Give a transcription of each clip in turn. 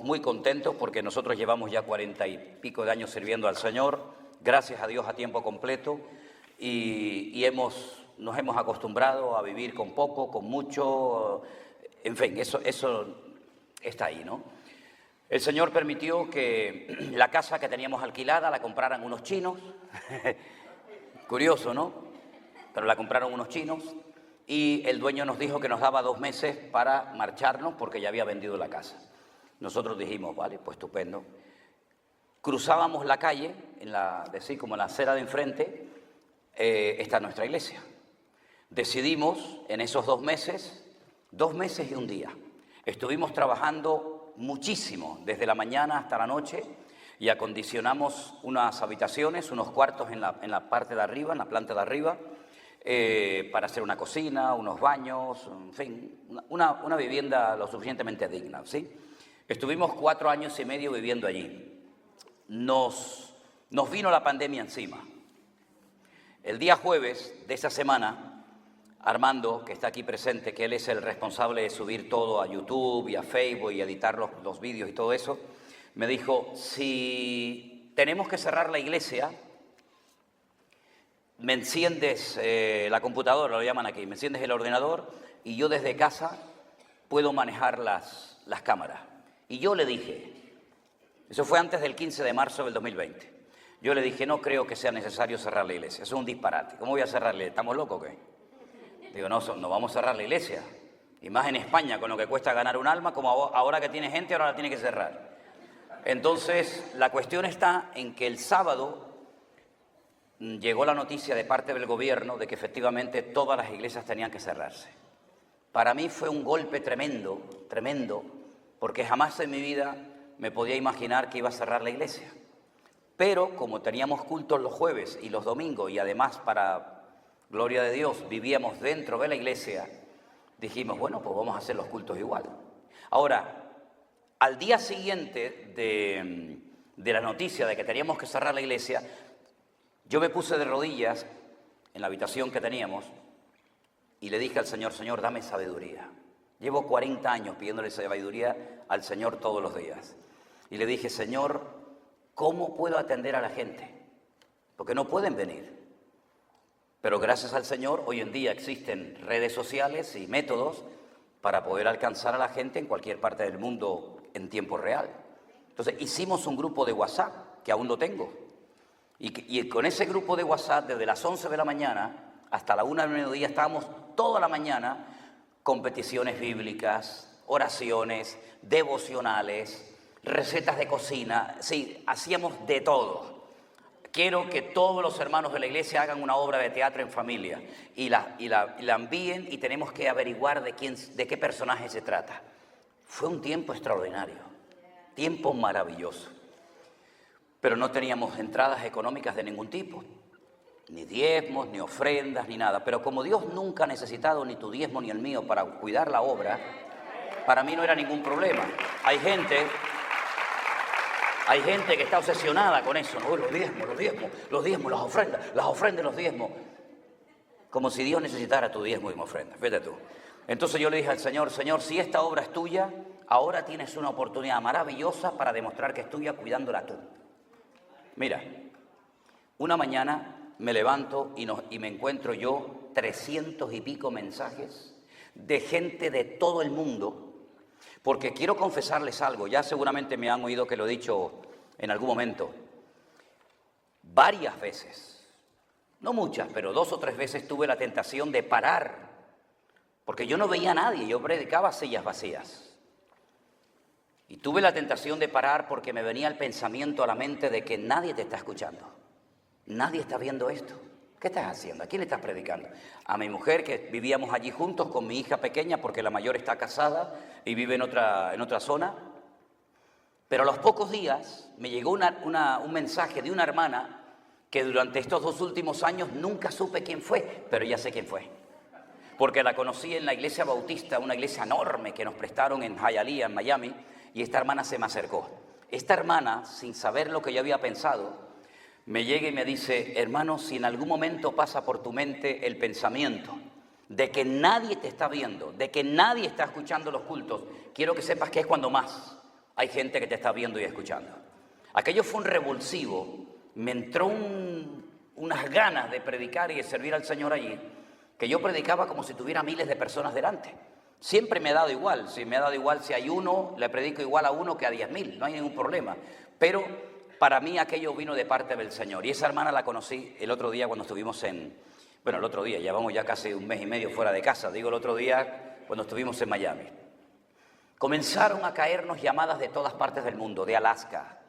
muy contentos porque nosotros llevamos ya 40 y pico de años sirviendo al Señor, gracias a Dios a tiempo completo, y nos hemos acostumbrado a vivir con poco, con mucho, en fin, eso está ahí, ¿no? El Señor permitió que la casa que teníamos alquilada la compraran unos chinos, curioso, ¿no? Pero la compraron unos chinos y el dueño nos dijo que nos daba 2 meses para marcharnos porque ya había vendido la casa. Nosotros dijimos, vale, pues estupendo. Cruzábamos la calle, como en la acera de enfrente, está nuestra iglesia. Decidimos en esos 2 meses, 2 meses y un día, estuvimos trabajando muchísimo, desde la mañana hasta la noche, y acondicionamos unas habitaciones, unos cuartos en la parte de arriba, en la planta de arriba, para hacer una cocina, unos baños, en fin, una vivienda lo suficientemente digna, ¿sí? Estuvimos 4 años y medio viviendo allí. Nos vino la pandemia encima. El día jueves de esa semana, Armando, que está aquí presente, que él es el responsable de subir todo a YouTube y a Facebook y editar los vídeos y todo eso, me dijo, si tenemos que cerrar la iglesia, me enciendes la computadora, lo llaman aquí, me enciendes el ordenador y yo desde casa puedo manejar las cámaras. Y yo le dije, eso fue antes del 15 de marzo del 2020, yo le dije, no creo que sea necesario cerrar la iglesia, eso es un disparate, ¿cómo voy a cerrarle? ¿Estamos locos o qué? Digo, no vamos a cerrar la iglesia, y más en España, con lo que cuesta ganar un alma, como ahora que tiene gente, ahora la tiene que cerrar. Entonces, la cuestión está en que el sábado llegó la noticia de parte del gobierno de que efectivamente todas las iglesias tenían que cerrarse. Para mí fue un golpe tremendo, tremendo, porque jamás en mi vida me podía imaginar que iba a cerrar la iglesia. Pero como teníamos cultos los jueves y los domingos y además, para gloria de Dios, vivíamos dentro de la iglesia, dijimos, bueno, pues vamos a hacer los cultos igual. Ahora, al día siguiente de la noticia de que teníamos que cerrar la iglesia, yo me puse de rodillas en la habitación que teníamos y le dije al Señor, Señor, dame sabiduría. Llevo 40 años pidiéndole sabiduría al Señor todos los días. Y le dije, Señor, ¿cómo puedo atender a la gente? Porque no pueden venir. Pero gracias al Señor, hoy en día existen redes sociales y métodos para poder alcanzar a la gente en cualquier parte del mundo en tiempo real. Entonces hicimos un grupo de WhatsApp, que aún lo tengo. Y con ese grupo de WhatsApp, desde las 11 de la mañana hasta la 1 del mediodía, estábamos toda la mañana con peticiones bíblicas, oraciones, devocionales, recetas de cocina. Sí, hacíamos de todo. Quiero que todos los hermanos de la iglesia hagan una obra de teatro en familia y la envíen, y tenemos que averiguar de qué personaje se trata. Fue un tiempo extraordinario, tiempo maravilloso. Pero no teníamos entradas económicas de ningún tipo, ni diezmos, ni ofrendas, ni nada. Pero como Dios nunca ha necesitado ni tu diezmo ni el mío para cuidar la obra, para mí no era ningún problema. Hay gente que está obsesionada con eso, ¿no? Los diezmos, las ofrendas, los diezmos. Como si Dios necesitara tu diezmo y mi ofrenda, fíjate tú. Entonces yo le dije al Señor, Señor, si esta obra es tuya, ahora tienes una oportunidad maravillosa para demostrar que es tuya cuidándola tú. Mira, una mañana me levanto y me encuentro yo 300 y pico mensajes de gente de todo el mundo, porque quiero confesarles algo, ya seguramente me han oído que lo he dicho en algún momento, varias veces, no muchas, pero 2 o 3 veces tuve la tentación de parar, porque yo no veía a nadie, yo predicaba sillas vacías. Y tuve la tentación de parar porque me venía el pensamiento a la mente de que nadie te está escuchando. Nadie está viendo esto. ¿Qué estás haciendo? ¿A quién le estás predicando? A mi mujer, que vivíamos allí juntos con mi hija pequeña, porque la mayor está casada y vive en otra zona. Pero a los pocos días me llegó un mensaje de una hermana que durante estos 2 últimos años nunca supe quién fue, pero ya sé quién fue. Porque la conocí en la iglesia bautista, una iglesia enorme que nos prestaron en Hialeah, en Miami, y esta hermana se me acercó. Esta hermana, sin saber lo que yo había pensado, me llega y me dice, hermano, si en algún momento pasa por tu mente el pensamiento de que nadie te está viendo, de que nadie está escuchando los cultos, quiero que sepas que es cuando más hay gente que te está viendo y escuchando. Aquello fue un revulsivo, me entró unas ganas de predicar y de servir al Señor allí, que yo predicaba como si tuviera miles de personas delante. Siempre me ha dado igual, si hay uno, le predico igual a uno que a 10.000, no hay ningún problema. Pero para mí aquello vino de parte del Señor. Y esa hermana la conocí el otro día cuando estuvimos el otro día, llevamos ya casi un mes y medio fuera de casa, digo el otro día cuando estuvimos en Miami. Comenzaron a caernos llamadas de todas partes del mundo, de Alaska,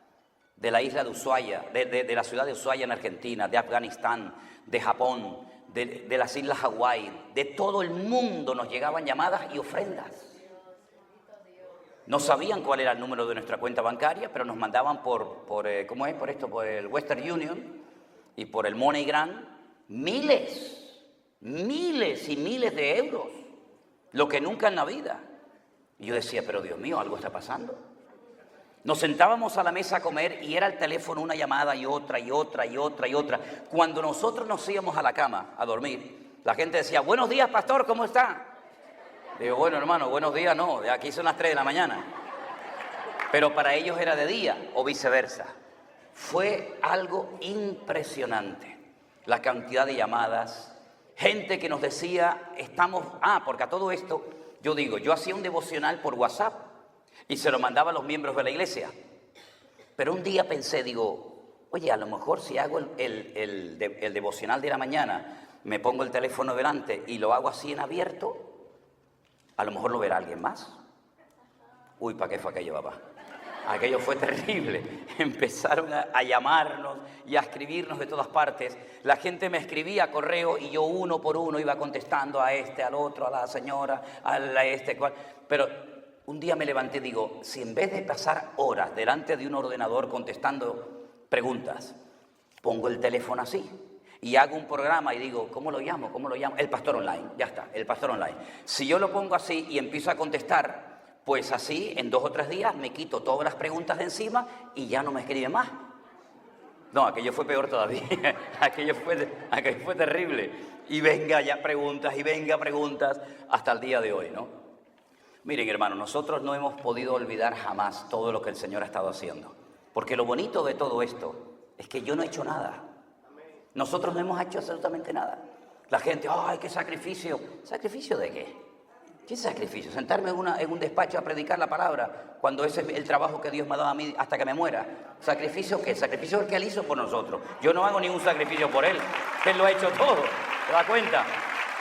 de la isla de Ushuaia, de la ciudad de Ushuaia en Argentina, de Afganistán, de Japón, de las islas Hawái, de todo el mundo nos llegaban llamadas y ofrendas. No sabían cuál era el número de nuestra cuenta bancaria, pero nos mandaban por el Western Union y por el MoneyGram, miles y miles de euros, lo que nunca en la vida. Y yo decía, pero Dios mío, algo está pasando. Nos sentábamos a la mesa a comer y era el teléfono una llamada y otra. Cuando nosotros nos íbamos a la cama a dormir, la gente decía, buenos días, pastor, ¿cómo está? Digo, bueno, hermano, buenos días no, de aquí son las 3 de la mañana. Pero para ellos era de día o viceversa. Fue algo impresionante. La cantidad de llamadas, gente que nos decía, porque a todo esto, yo hacía un devocional por WhatsApp y se lo mandaba a los miembros de la iglesia. Pero un día pensé, oye, a lo mejor si hago el devocional de la mañana, me pongo el teléfono delante y lo hago así en abierto, a lo mejor lo verá alguien más. Uy, ¿para qué fue aquello, papá? Aquello fue terrible. Empezaron a llamarnos y a escribirnos de todas partes. La gente me escribía correo y yo uno por uno iba contestando a al otro, a la señora, Pero un día me levanté y digo, si en vez de pasar horas delante de un ordenador contestando preguntas, pongo el teléfono así y hago un programa y digo, ¿cómo lo llamo? El pastor online, ya está, el pastor online. Si yo lo pongo así y empiezo a contestar, pues así en 2 o 3 días me quito todas las preguntas de encima y ya no me escribe más. No, aquello fue peor todavía, aquello fue terrible. Y venga ya preguntas hasta el día de hoy, ¿no? Miren, hermanos, nosotros no hemos podido olvidar jamás todo lo que el Señor ha estado haciendo. Porque lo bonito de todo esto es que yo no he hecho nada. Nosotros no hemos hecho absolutamente nada. La gente, ¡ay, qué sacrificio! ¿Sacrificio de qué? ¿Qué sacrificio? ¿Sentarme en un despacho a predicar la palabra cuando ese es el trabajo que Dios me ha dado a mí hasta que me muera? ¿Sacrificio qué? Sacrificio el que Él hizo por nosotros. Yo no hago ningún sacrificio por Él. Él lo ha hecho todo. ¿Te das cuenta?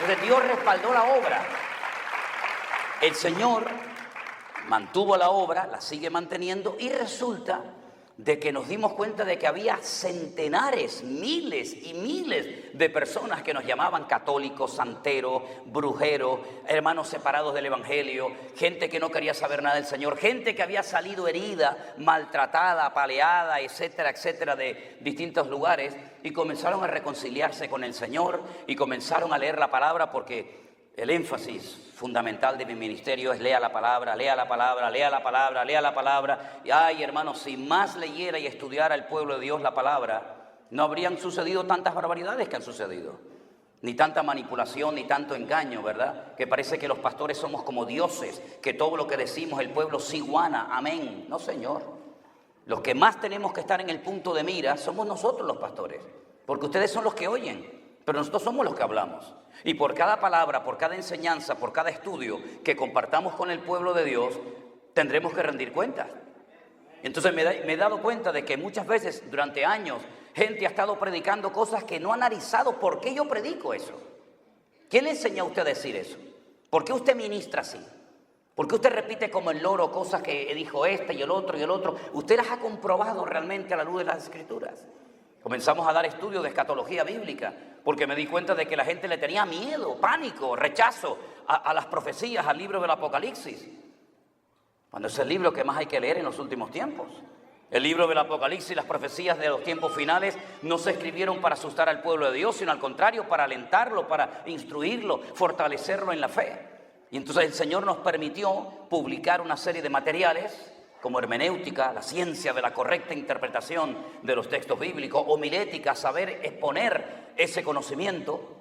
Entonces Dios respaldó la obra. El Señor mantuvo la obra, la sigue manteniendo y resulta de que nos dimos cuenta de que había centenares, miles y miles de personas que nos llamaban católicos, santeros, brujeros, hermanos separados del Evangelio, gente que no quería saber nada del Señor, gente que había salido herida, maltratada, apaleada, etcétera, de distintos lugares y comenzaron a reconciliarse con el Señor y comenzaron a leer la palabra porque el énfasis fundamental de mi ministerio es lea la palabra. Y ay, hermanos, si más leyera y estudiara el pueblo de Dios la palabra, no habrían sucedido tantas barbaridades que han sucedido. Ni tanta manipulación, ni tanto engaño, ¿verdad? Que parece que los pastores somos como dioses, que todo lo que decimos el pueblo sí guana, amén. No, Señor. Los que más tenemos que estar en el punto de mira somos nosotros los pastores, porque ustedes son los que oyen. Pero nosotros somos los que hablamos. Y por cada palabra, por cada enseñanza, por cada estudio que compartamos con el pueblo de Dios, tendremos que rendir cuentas. Entonces me he dado cuenta de que muchas veces, durante años, gente ha estado predicando cosas que no ha analizado. ¿Por qué yo predico eso? ¿Quién le enseñó a usted a decir eso? ¿Por qué usted ministra así? ¿Por qué usted repite como el loro cosas que dijo este y el otro y el otro? ¿Usted las ha comprobado realmente a la luz de las Escrituras? Comenzamos a dar estudios de escatología bíblica porque me di cuenta de que la gente le tenía miedo, pánico, rechazo a las profecías, al libro del Apocalipsis. Cuando es el libro que más hay que leer en los últimos tiempos. El libro del Apocalipsis, las profecías de los tiempos finales no se escribieron para asustar al pueblo de Dios, sino al contrario, para alentarlo, para instruirlo, fortalecerlo en la fe. Y entonces el Señor nos permitió publicar una serie de materiales como hermenéutica, la ciencia de la correcta interpretación de los textos bíblicos, homilética, saber exponer ese conocimiento,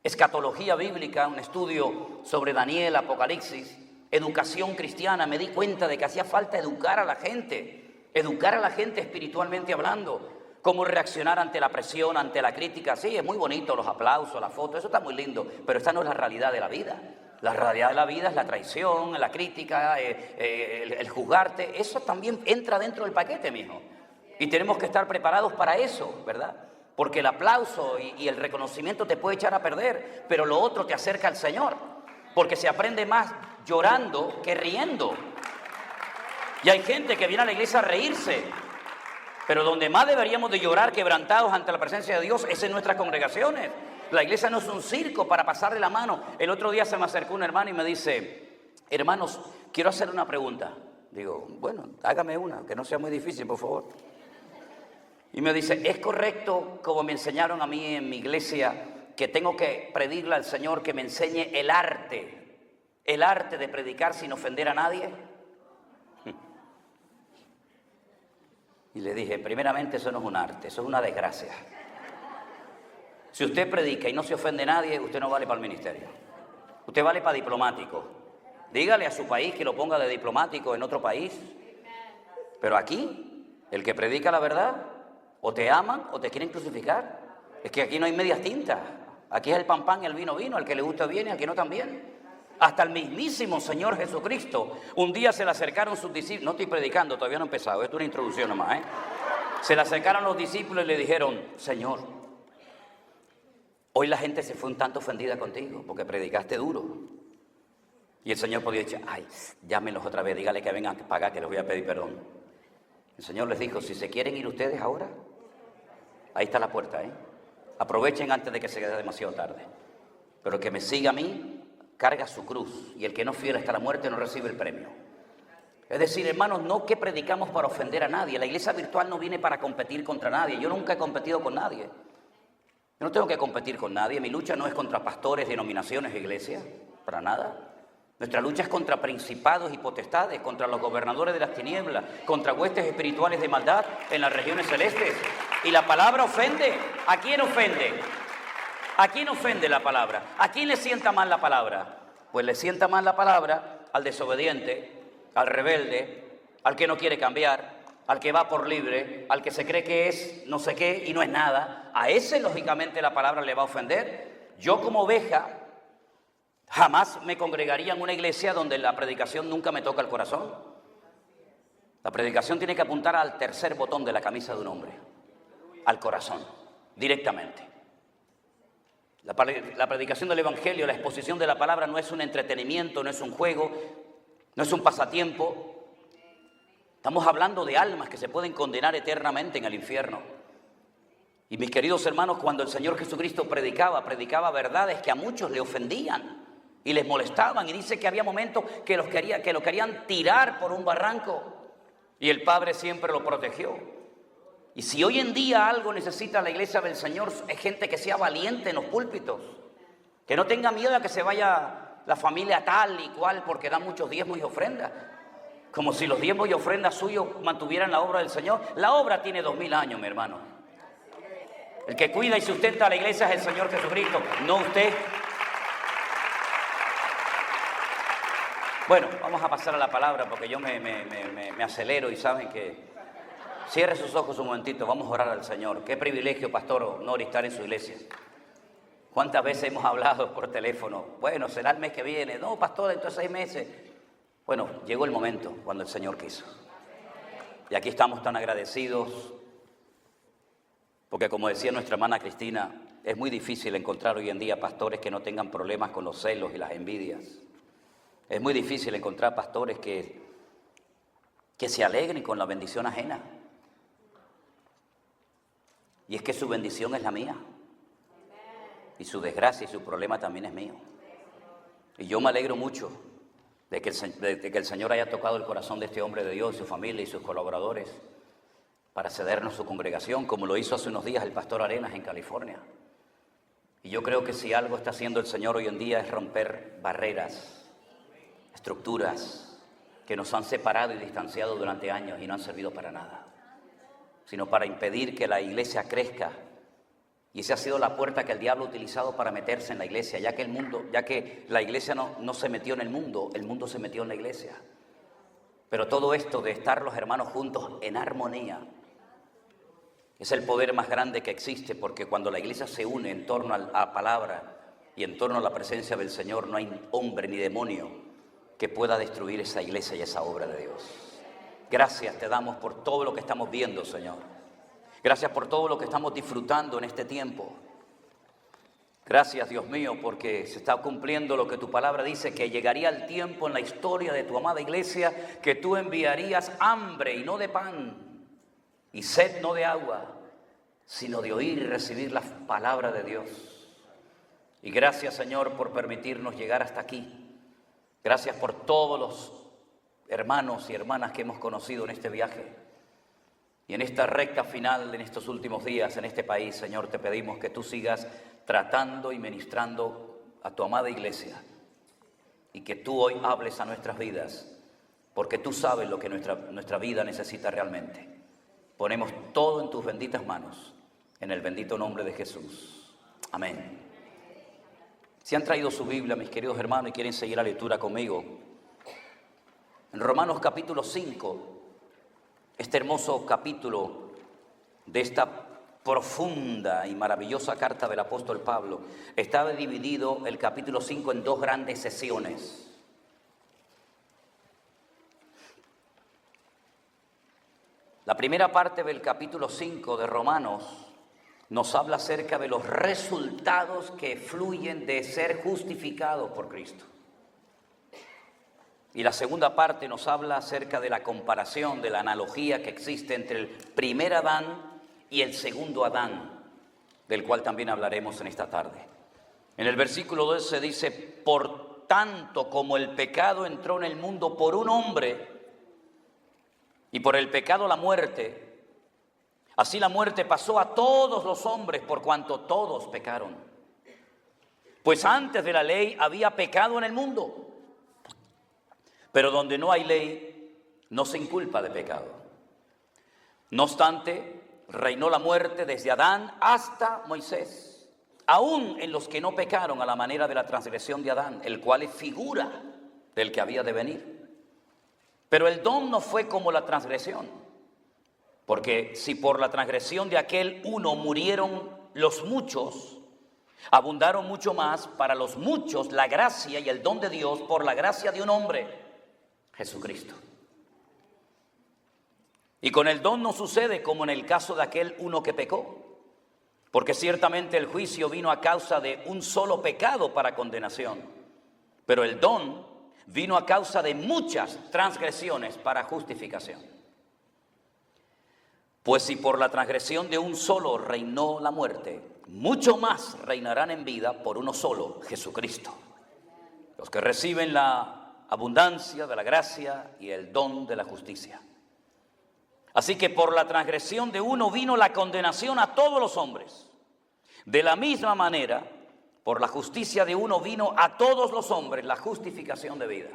escatología bíblica, un estudio sobre Daniel, Apocalipsis, educación cristiana, me di cuenta de que hacía falta educar a la gente espiritualmente hablando. Cómo reaccionar ante la presión, ante la crítica. Sí, es muy bonito los aplausos, las fotos, eso está muy lindo, pero esta no es la realidad de la vida. La realidad de la vida es la traición, la crítica, el juzgarte. Eso también entra dentro del paquete, mijo. Y tenemos que estar preparados para eso, ¿verdad? Porque el aplauso y el reconocimiento te puede echar a perder, pero lo otro te acerca al Señor. Porque se aprende más llorando que riendo. Y hay gente que viene a la iglesia a reírse. Pero donde más deberíamos de llorar quebrantados ante la presencia de Dios es en nuestras congregaciones. La iglesia no es un circo para pasarle la mano. El otro día se me acercó un hermano y me dice: hermanos, quiero hacer una pregunta. Digo, bueno, hágame una, que no sea muy difícil, por favor. Y me dice: ¿es correcto, como me enseñaron a mí en mi iglesia, que tengo que pedirle al Señor que me enseñe el arte de predicar sin ofender a nadie? Y le dije, primeramente, eso no es un arte, eso es una desgracia. Si usted predica y no se ofende a nadie, usted no vale para el ministerio. Usted vale para diplomático. Dígale a su país que lo ponga de diplomático en otro país. Pero aquí, el que predica la verdad, o te aman o te quieren crucificar. Es que aquí no hay medias tintas. Aquí es el pan pan y el vino vino. Al que le gusta bien y al que no también. Hasta el mismísimo Señor Jesucristo, un día se le acercaron sus discípulos. No estoy predicando, todavía no he empezado, esto es una introducción nomás, Se le acercaron los discípulos y le dijeron: Señor, hoy la gente se fue un tanto ofendida contigo porque predicaste duro. Y el Señor podía decir: ay, llámenlos otra vez, dígale que vengan a pagar, que les voy a pedir perdón. El Señor les dijo: si se quieren ir ustedes ahora, ahí está la puerta, aprovechen antes de que se quede demasiado tarde. Pero el que me siga a mí carga su cruz, y el que no fiel hasta la muerte no recibe el premio. Es decir, hermanos, no que predicamos para ofender a nadie. La iglesia virtual no viene para competir contra nadie. Yo nunca he competido con nadie. Yo no tengo que competir con nadie. Mi lucha no es contra pastores, denominaciones, iglesias, para nada. Nuestra lucha es contra principados y potestades, contra los gobernadores de las tinieblas, contra huestes espirituales de maldad en las regiones celestes. Y la palabra ofende. ¿A quién ofende? ¿A quién ofende la palabra? ¿A quién le sienta mal la palabra? Pues le sienta mal la palabra al desobediente, al rebelde, al que no quiere cambiar, al que va por libre, al que se cree que es no sé qué y no es nada. A ese, lógicamente, la palabra le va a ofender. Yo, como oveja, jamás me congregaría en una iglesia donde la predicación nunca me toca el corazón. La predicación tiene que apuntar al tercer botón de la camisa de un hombre, al corazón, directamente. La predicación del Evangelio, la exposición de la palabra no es un entretenimiento, no es un juego, no es un pasatiempo. Estamos hablando de almas que se pueden condenar eternamente en el infierno. Y mis queridos hermanos, cuando el Señor Jesucristo predicaba verdades que a muchos le ofendían y les molestaban. Y dice que había momentos que lo querían tirar por un barranco. Y el Padre siempre lo protegió. Y si hoy en día algo necesita la iglesia del Señor, es gente que sea valiente en los púlpitos, que no tenga miedo a que se vaya la familia tal y cual, porque da muchos diezmos y ofrendas, como si los diezmos y ofrendas suyos mantuvieran la obra del Señor. La obra tiene 2000 años, mi hermano. El que cuida y sustenta a la iglesia es el Señor Jesucristo, no usted. Bueno, vamos a pasar a la palabra porque yo me acelero y saben que... Cierre sus ojos un momentito, vamos a orar al Señor. Qué privilegio, pastor, honor estar en su iglesia. ¿Cuántas veces hemos hablado por teléfono? Bueno, será el mes que viene. No, pastor, dentro de 6 meses. Bueno, llegó el momento cuando el Señor quiso. Y aquí estamos tan agradecidos, porque como decía nuestra hermana Cristina, es muy difícil encontrar hoy en día pastores que no tengan problemas con los celos y las envidias. Es muy difícil encontrar pastores que se alegren con la bendición ajena. Y es que su bendición es la mía. Y su desgracia y su problema también es mío. Y yo me alegro mucho de que el Señor haya tocado el corazón de este hombre de Dios, su familia y sus colaboradores, para cedernos su congregación, como lo hizo hace unos días el pastor Arenas en California. Y yo creo que si algo está haciendo el Señor hoy en día es romper barreras, estructuras que nos han separado y distanciado durante años y no han servido para nada, sino para impedir que la iglesia crezca Y esa ha sido la puerta que el diablo ha utilizado para meterse en la iglesia, ya que la iglesia no se metió en el mundo se metió en la iglesia. Pero todo esto de estar los hermanos juntos en armonía es el poder más grande que existe, porque cuando la iglesia se une en torno a la palabra y en torno a la presencia del Señor, no hay hombre ni demonio que pueda destruir esa iglesia y esa obra de Dios. Gracias te damos por todo lo que estamos viendo, Señor. Gracias por todo lo que estamos disfrutando en este tiempo. Gracias, Dios mío, porque se está cumpliendo lo que tu palabra dice, que llegaría el tiempo en la historia de tu amada iglesia que tú enviarías hambre y no de pan, y sed no de agua, sino de oír y recibir la palabra de Dios. Y gracias, Señor, por permitirnos llegar hasta aquí. Gracias por todos los hermanos y hermanas que hemos conocido en este viaje. Y en esta recta final, en estos últimos días, en este país, Señor, te pedimos que tú sigas tratando y ministrando a tu amada iglesia. Y que tú hoy hables a nuestras vidas, porque tú sabes lo que nuestra vida necesita realmente. Ponemos todo en tus benditas manos, en el bendito nombre de Jesús. Amén. Si han traído su Biblia, mis queridos hermanos, y quieren seguir la lectura conmigo, en Romanos capítulo 5, este hermoso capítulo de esta profunda y maravillosa carta del apóstol Pablo, estaba dividido el capítulo 5 en dos grandes sesiones. La primera parte del capítulo 5 de Romanos nos habla acerca de los resultados que fluyen de ser justificado por Cristo. Y la segunda parte nos habla acerca de la comparación, de la analogía que existe entre el primer Adán y el segundo Adán, del cual también hablaremos en esta tarde. En el versículo 12 dice: por tanto, como el pecado entró en el mundo por un hombre, y por el pecado la muerte, así la muerte pasó a todos los hombres por cuanto todos pecaron. Pues antes de la ley había pecado en el mundo, pero donde no hay ley no se inculpa de pecado. No obstante, reinó la muerte desde Adán hasta Moisés, aún en los que no pecaron a la manera de la transgresión de Adán, el cual es figura del que había de venir. Pero el don no fue como la transgresión, porque si por la transgresión de aquel uno murieron los muchos, abundaron mucho más para los muchos la gracia y el don de Dios por la gracia de un hombre, Jesucristo. Y con el don no sucede como en el caso de aquel uno que pecó, porque ciertamente el juicio vino a causa de un solo pecado para condenación, pero el don vino a causa de muchas transgresiones para justificación. Pues si por la transgresión de un solo reinó la muerte, mucho más reinarán en vida por uno solo, Jesucristo, los que reciben la abundancia de la gracia y el don de la justicia. Así que por la transgresión de uno vino la condenación a todos los hombres. De la misma manera, por la justicia de uno vino a todos los hombres la justificación de vida.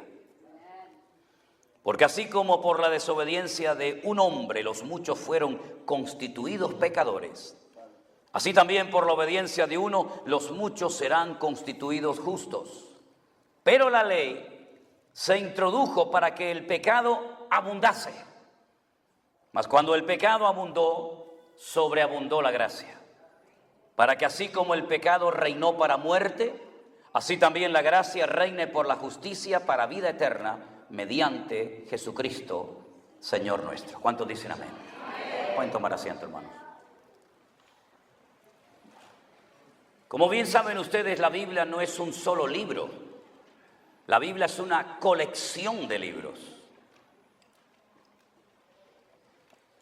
Porque así como por la desobediencia de un hombre los muchos fueron constituidos pecadores, así también por la obediencia de uno los muchos serán constituidos justos. Pero la ley se introdujo para que el pecado abundase. Mas cuando el pecado abundó, sobreabundó la gracia. Para que así como el pecado reinó para muerte, así también la gracia reine por la justicia para vida eterna, mediante Jesucristo, Señor nuestro. ¿Cuántos dicen amén? Pueden tomar asiento, hermanos. Como bien saben ustedes, la Biblia no es un solo libro. La Biblia es una colección de libros.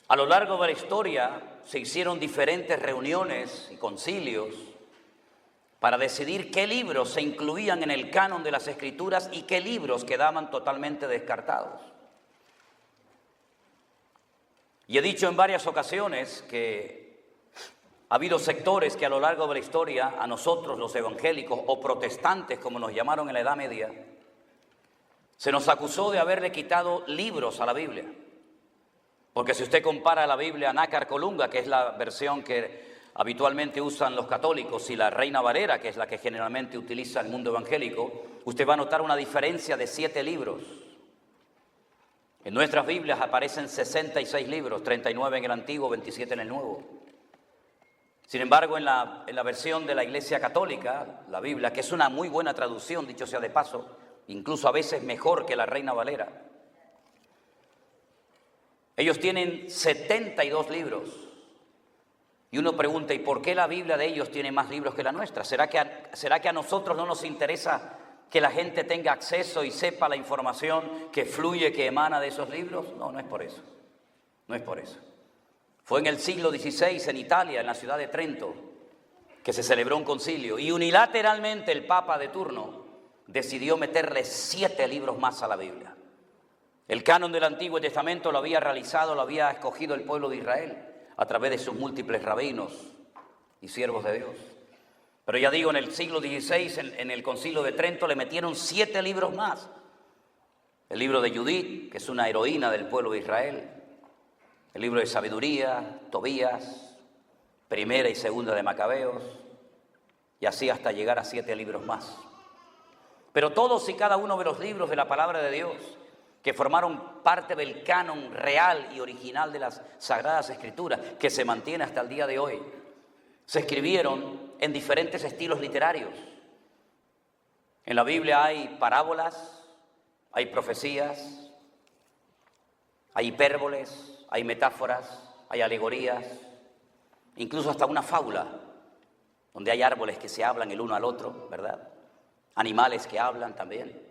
A lo largo de la historia se hicieron diferentes reuniones y concilios para decidir qué libros se incluían en el canon de las Escrituras y qué libros quedaban totalmente descartados. Y he dicho en varias ocasiones que ha habido sectores que a lo largo de la historia, a nosotros los evangélicos o protestantes, como nos llamaron en la Edad Media, se nos acusó de haberle quitado libros a la Biblia. Porque si usted compara la Biblia Nácar Colunga, que es la versión que habitualmente usan los católicos y la Reina Valera, que es la que generalmente utiliza el mundo evangélico, usted va a notar una diferencia de 7 libros. En nuestras Biblias aparecen 66 libros, 39 en el Antiguo, 27 en el Nuevo. Sin embargo, en la versión de la Iglesia Católica, la Biblia, que es una muy buena traducción, dicho sea de paso, incluso a veces mejor que la Reina Valera, ellos tienen 72 libros. Y uno pregunta, ¿y por qué la Biblia de ellos tiene más libros que la nuestra? ¿Será que a nosotros no nos interesa que la gente tenga acceso y sepa la información que fluye, que emana de esos libros? No, no es por eso. No es por eso. Fue en el siglo XVI, en Italia, en la ciudad de Trento, que se celebró un concilio. Y unilateralmente el Papa de turno decidió meterle 7 libros más a la Biblia. El canon del Antiguo Testamento lo había realizado, lo había escogido el pueblo de Israel a través de sus múltiples rabinos y siervos de Dios. Pero ya digo, en el siglo XVI, en el concilio de Trento, le metieron 7 libros más. El libro de Judith, que es una heroína del pueblo de Israel. El libro de Sabiduría, Tobías, Primera y Segunda de Macabeos, y así hasta llegar a 7 libros más. Pero todos y cada uno de los libros de la palabra de Dios, que formaron parte del canon real y original de las Sagradas Escrituras, que se mantiene hasta el día de hoy, se escribieron en diferentes estilos literarios. En la Biblia hay parábolas, hay profecías, hay hipérboles, hay metáforas, hay alegorías, incluso hasta una fábula, donde hay árboles que se hablan el uno al otro, ¿verdad? Animales que hablan también.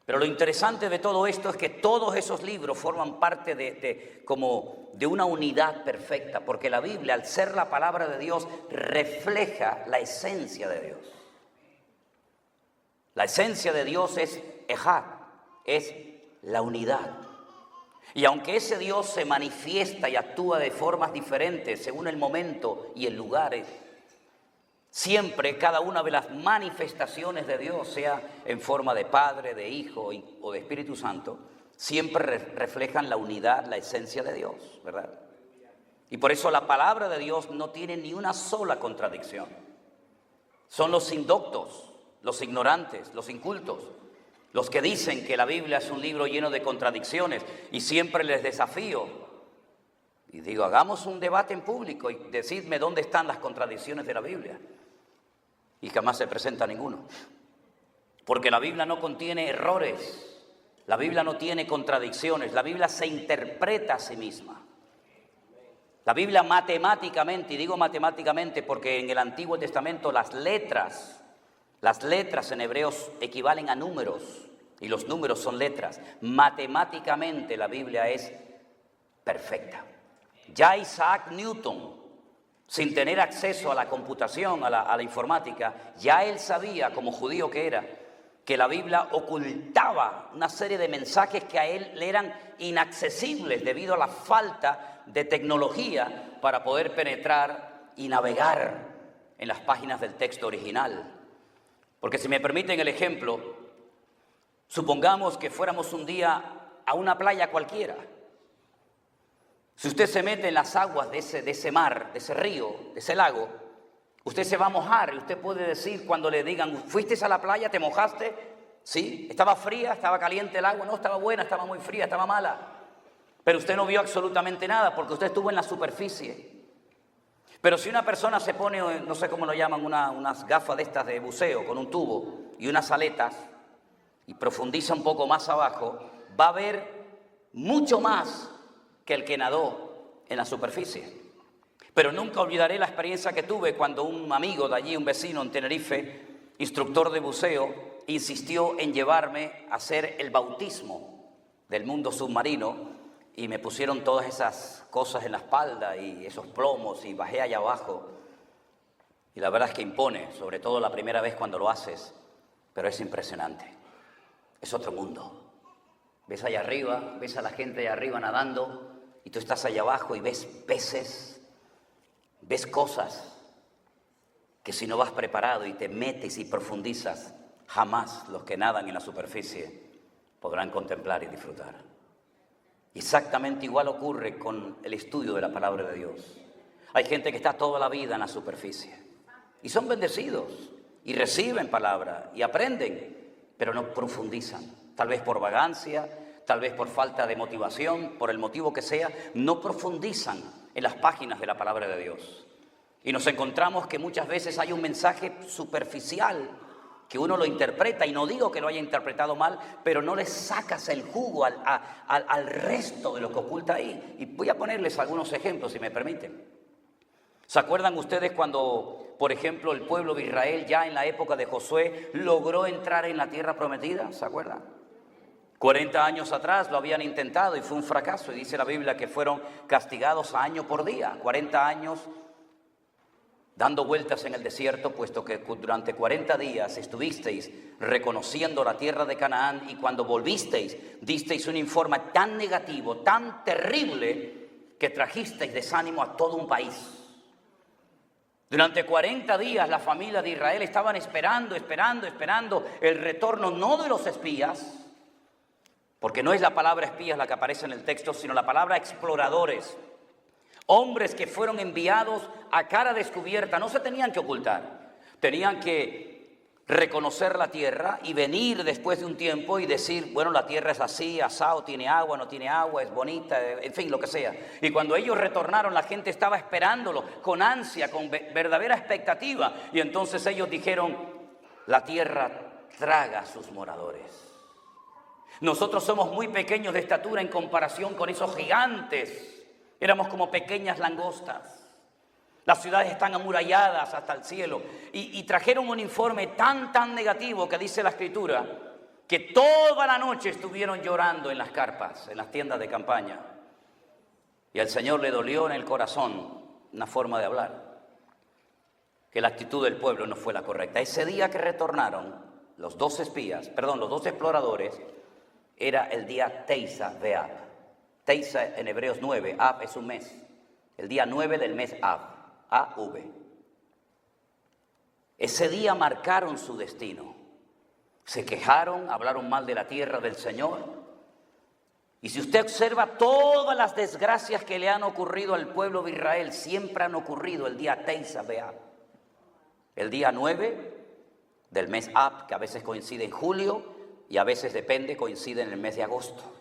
Pero lo interesante de todo esto es que todos esos libros forman parte como de una unidad perfecta, porque la Biblia, al ser la palabra de Dios, refleja la esencia de Dios. La esencia de Dios es Ejad, es la unidad. Y aunque ese Dios se manifiesta y actúa de formas diferentes según el momento y el lugar, siempre cada una de las manifestaciones de Dios, sea en forma de Padre, de Hijo o de Espíritu Santo, siempre reflejan la unidad, la esencia de Dios, ¿verdad? Y por eso la palabra de Dios no tiene ni una sola contradicción. Son los indoctos, los ignorantes, los incultos, los que dicen que la Biblia es un libro lleno de contradicciones, y siempre les desafío y digo, hagamos un debate en público y decidme dónde están las contradicciones de la Biblia. Y jamás se presenta ninguno. Porque la Biblia no contiene errores, la Biblia no tiene contradicciones, la Biblia se interpreta a sí misma. La Biblia matemáticamente, y digo matemáticamente porque en el Antiguo Testamento las letras en hebreos equivalen a números, y los números son letras. Matemáticamente la Biblia es perfecta. Ya Isaac Newton, sin tener acceso a la computación, a la informática, ya él sabía, como judío que era, que la Biblia ocultaba una serie de mensajes que a él le eran inaccesibles debido a la falta de tecnología para poder penetrar y navegar en las páginas del texto original. Porque si me permiten el ejemplo, supongamos que fuéramos un día a una playa cualquiera. Si usted se mete en las aguas de ese mar, de ese río, de ese lago, usted se va a mojar y usted puede decir cuando le digan, ¿fuiste a la playa, te mojaste? Sí, estaba fría, estaba caliente el agua, no, estaba buena, estaba muy fría, estaba mala. Pero usted no vio absolutamente nada porque usted estuvo en la superficie. Pero si una persona se pone, no sé cómo lo llaman, unas gafas de estas de buceo con un tubo y unas aletas y profundiza un poco más abajo, va a ver mucho más que el que nadó en la superficie. Pero nunca olvidaré la experiencia que tuve cuando un amigo de allí, un vecino en Tenerife, instructor de buceo, insistió en llevarme a hacer el bautismo del mundo submarino y me pusieron todas esas cosas en la espalda y esos plomos y bajé allá abajo. Y la verdad es que impone, sobre todo la primera vez cuando lo haces, pero es impresionante. Es otro mundo. Ves allá arriba, ves a la gente allá arriba nadando y tú estás allá abajo y ves peces, ves cosas que si no vas preparado y te metes y profundizas, jamás los que nadan en la superficie podrán contemplar y disfrutar. Exactamente igual ocurre con el estudio de la palabra de Dios. Hay gente que está toda la vida en la superficie y son bendecidos y reciben palabra y aprenden, pero no profundizan. Tal vez por vagancia, tal vez por falta de motivación, por el motivo que sea, no profundizan en las páginas de la palabra de Dios. Y nos encontramos que muchas veces hay un mensaje superficial que uno lo interpreta, y no digo que lo haya interpretado mal, pero no le sacas el jugo al resto de lo que oculta ahí. Y voy a ponerles algunos ejemplos, si me permiten. ¿Se acuerdan ustedes cuando, por ejemplo, el pueblo de Israel ya en la época de Josué logró entrar en la tierra prometida? ¿Se acuerdan? 40 años atrás lo habían intentado y fue un fracaso. Y dice la Biblia que fueron castigados año por día. 40 años dando vueltas en el desierto, puesto que durante 40 días estuvisteis reconociendo la tierra de Canaán, y cuando volvisteis disteis un informe tan negativo, tan terrible, que trajisteis desánimo a todo un país. Durante 40 días la familia de Israel estaban esperando el retorno, no de los espías, porque no es la palabra espías la que aparece en el texto, sino la palabra exploradores. Hombres que fueron enviados a cara descubierta, no se tenían que ocultar, tenían que reconocer la tierra y venir después de un tiempo y decir, bueno, la tierra es así, asado, tiene agua, no tiene agua, es bonita, en fin, lo que sea. Y cuando ellos retornaron, la gente estaba esperándolo con ansia, con verdadera expectativa. Y entonces ellos dijeron, la tierra traga a sus moradores. Nosotros somos muy pequeños de estatura en comparación con esos gigantes. Éramos como pequeñas langostas. Las ciudades están amuralladas hasta el cielo. Y trajeron un informe tan negativo que dice la Escritura que toda la noche estuvieron llorando en las carpas, en las tiendas de campaña. Y al Señor le dolió en el corazón una forma de hablar, que la actitud del pueblo no fue la correcta. Ese día que retornaron los dos exploradores, era el día Teisa Beab. Teisa en Hebreos 9, Ab es un mes. El día 9 del mes Ab, A-V. Ese día marcaron su destino. Se quejaron, hablaron mal de la tierra del Señor. Y si usted observa, todas las desgracias que le han ocurrido al pueblo de Israel siempre han ocurrido el día Teisa Beab. El día 9 del mes Ab, que a veces coincide en julio y a veces coincide en el mes de agosto.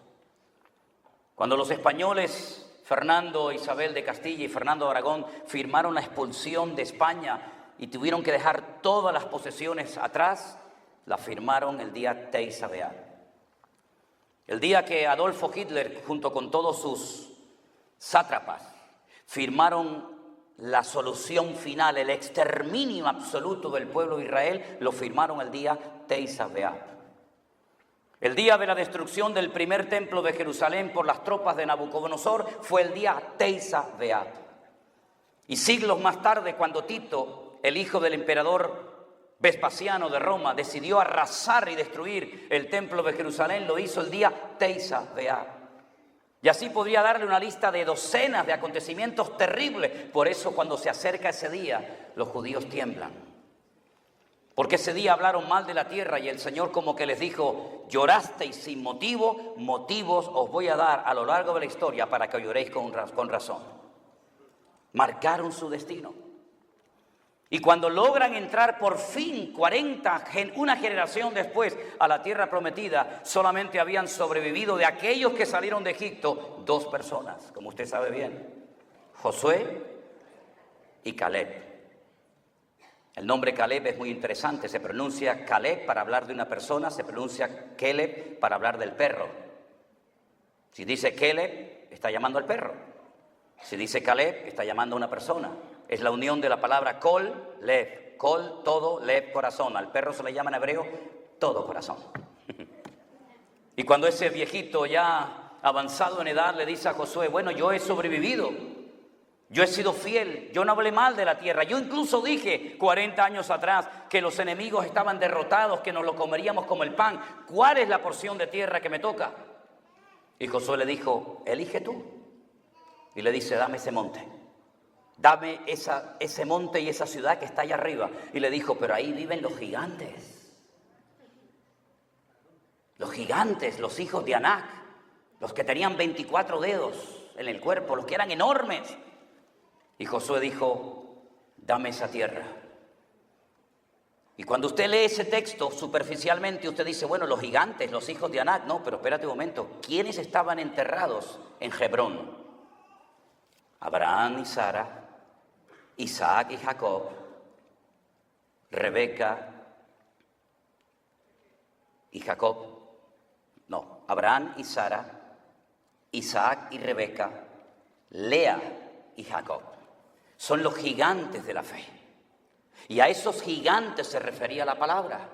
Cuando los españoles, Fernando Isabel de Castilla y Fernando de Aragón, firmaron la expulsión de España y tuvieron que dejar todas las posesiones atrás, la firmaron el día Teisa Beab. El día que Adolfo Hitler, junto con todos sus sátrapas, firmaron la solución final, el exterminio absoluto del pueblo de Israel, lo firmaron el día Teisa Beab. El día de la destrucción del primer templo de Jerusalén por las tropas de Nabucodonosor fue el día Teisa Beab. Y siglos más tarde, cuando Tito, el hijo del emperador Vespasiano de Roma, decidió arrasar y destruir el templo de Jerusalén, lo hizo el día Teisa Beab. Y así podría darle una lista de docenas de acontecimientos terribles. Por eso cuando se acerca ese día, los judíos tiemblan. Porque ese día hablaron mal de la tierra y el Señor como que les dijo, llorasteis sin motivo, motivos os voy a dar a lo largo de la historia para que lloréis con razón. Marcaron su destino. Y cuando logran entrar por fin, una generación después, a la tierra prometida, solamente habían sobrevivido de aquellos que salieron de Egipto 2 personas, como usted sabe bien, Josué y Caleb. El nombre Caleb es muy interesante, se pronuncia Caleb para hablar de una persona, se pronuncia Keleb para hablar del perro. Si dice Keleb, está llamando al perro. Si dice Caleb, está llamando a una persona. Es la unión de la palabra Kol, Lev. Kol, todo, Lev, corazón. Al perro se le llama en hebreo todo corazón. Y cuando ese viejito ya avanzado en edad le dice a Josué, bueno, yo he sobrevivido. Yo he sido fiel, yo no hablé mal de la tierra. Yo incluso dije 40 años atrás que los enemigos estaban derrotados, que nos lo comeríamos como el pan. ¿Cuál es la porción de tierra que me toca? Y Josué le dijo, elige tú. Y le dice, dame ese monte. Dame ese monte y esa ciudad que está allá arriba. Y le dijo, pero ahí viven los gigantes. Los gigantes, los hijos de Anac. Los que tenían 24 dedos en el cuerpo, los que eran enormes. Y Josué dijo, dame esa tierra. Y cuando usted lee ese texto superficialmente, usted dice, bueno, los gigantes, los hijos de Anac. No, pero espérate un momento. ¿Quiénes estaban enterrados en Hebrón? Abraham y Sara, Isaac y Jacob, Rebeca y Jacob. No, Abraham y Sara, Isaac y Rebeca, Lea y Jacob. Son los gigantes de la fe. Y a esos gigantes se refería la palabra.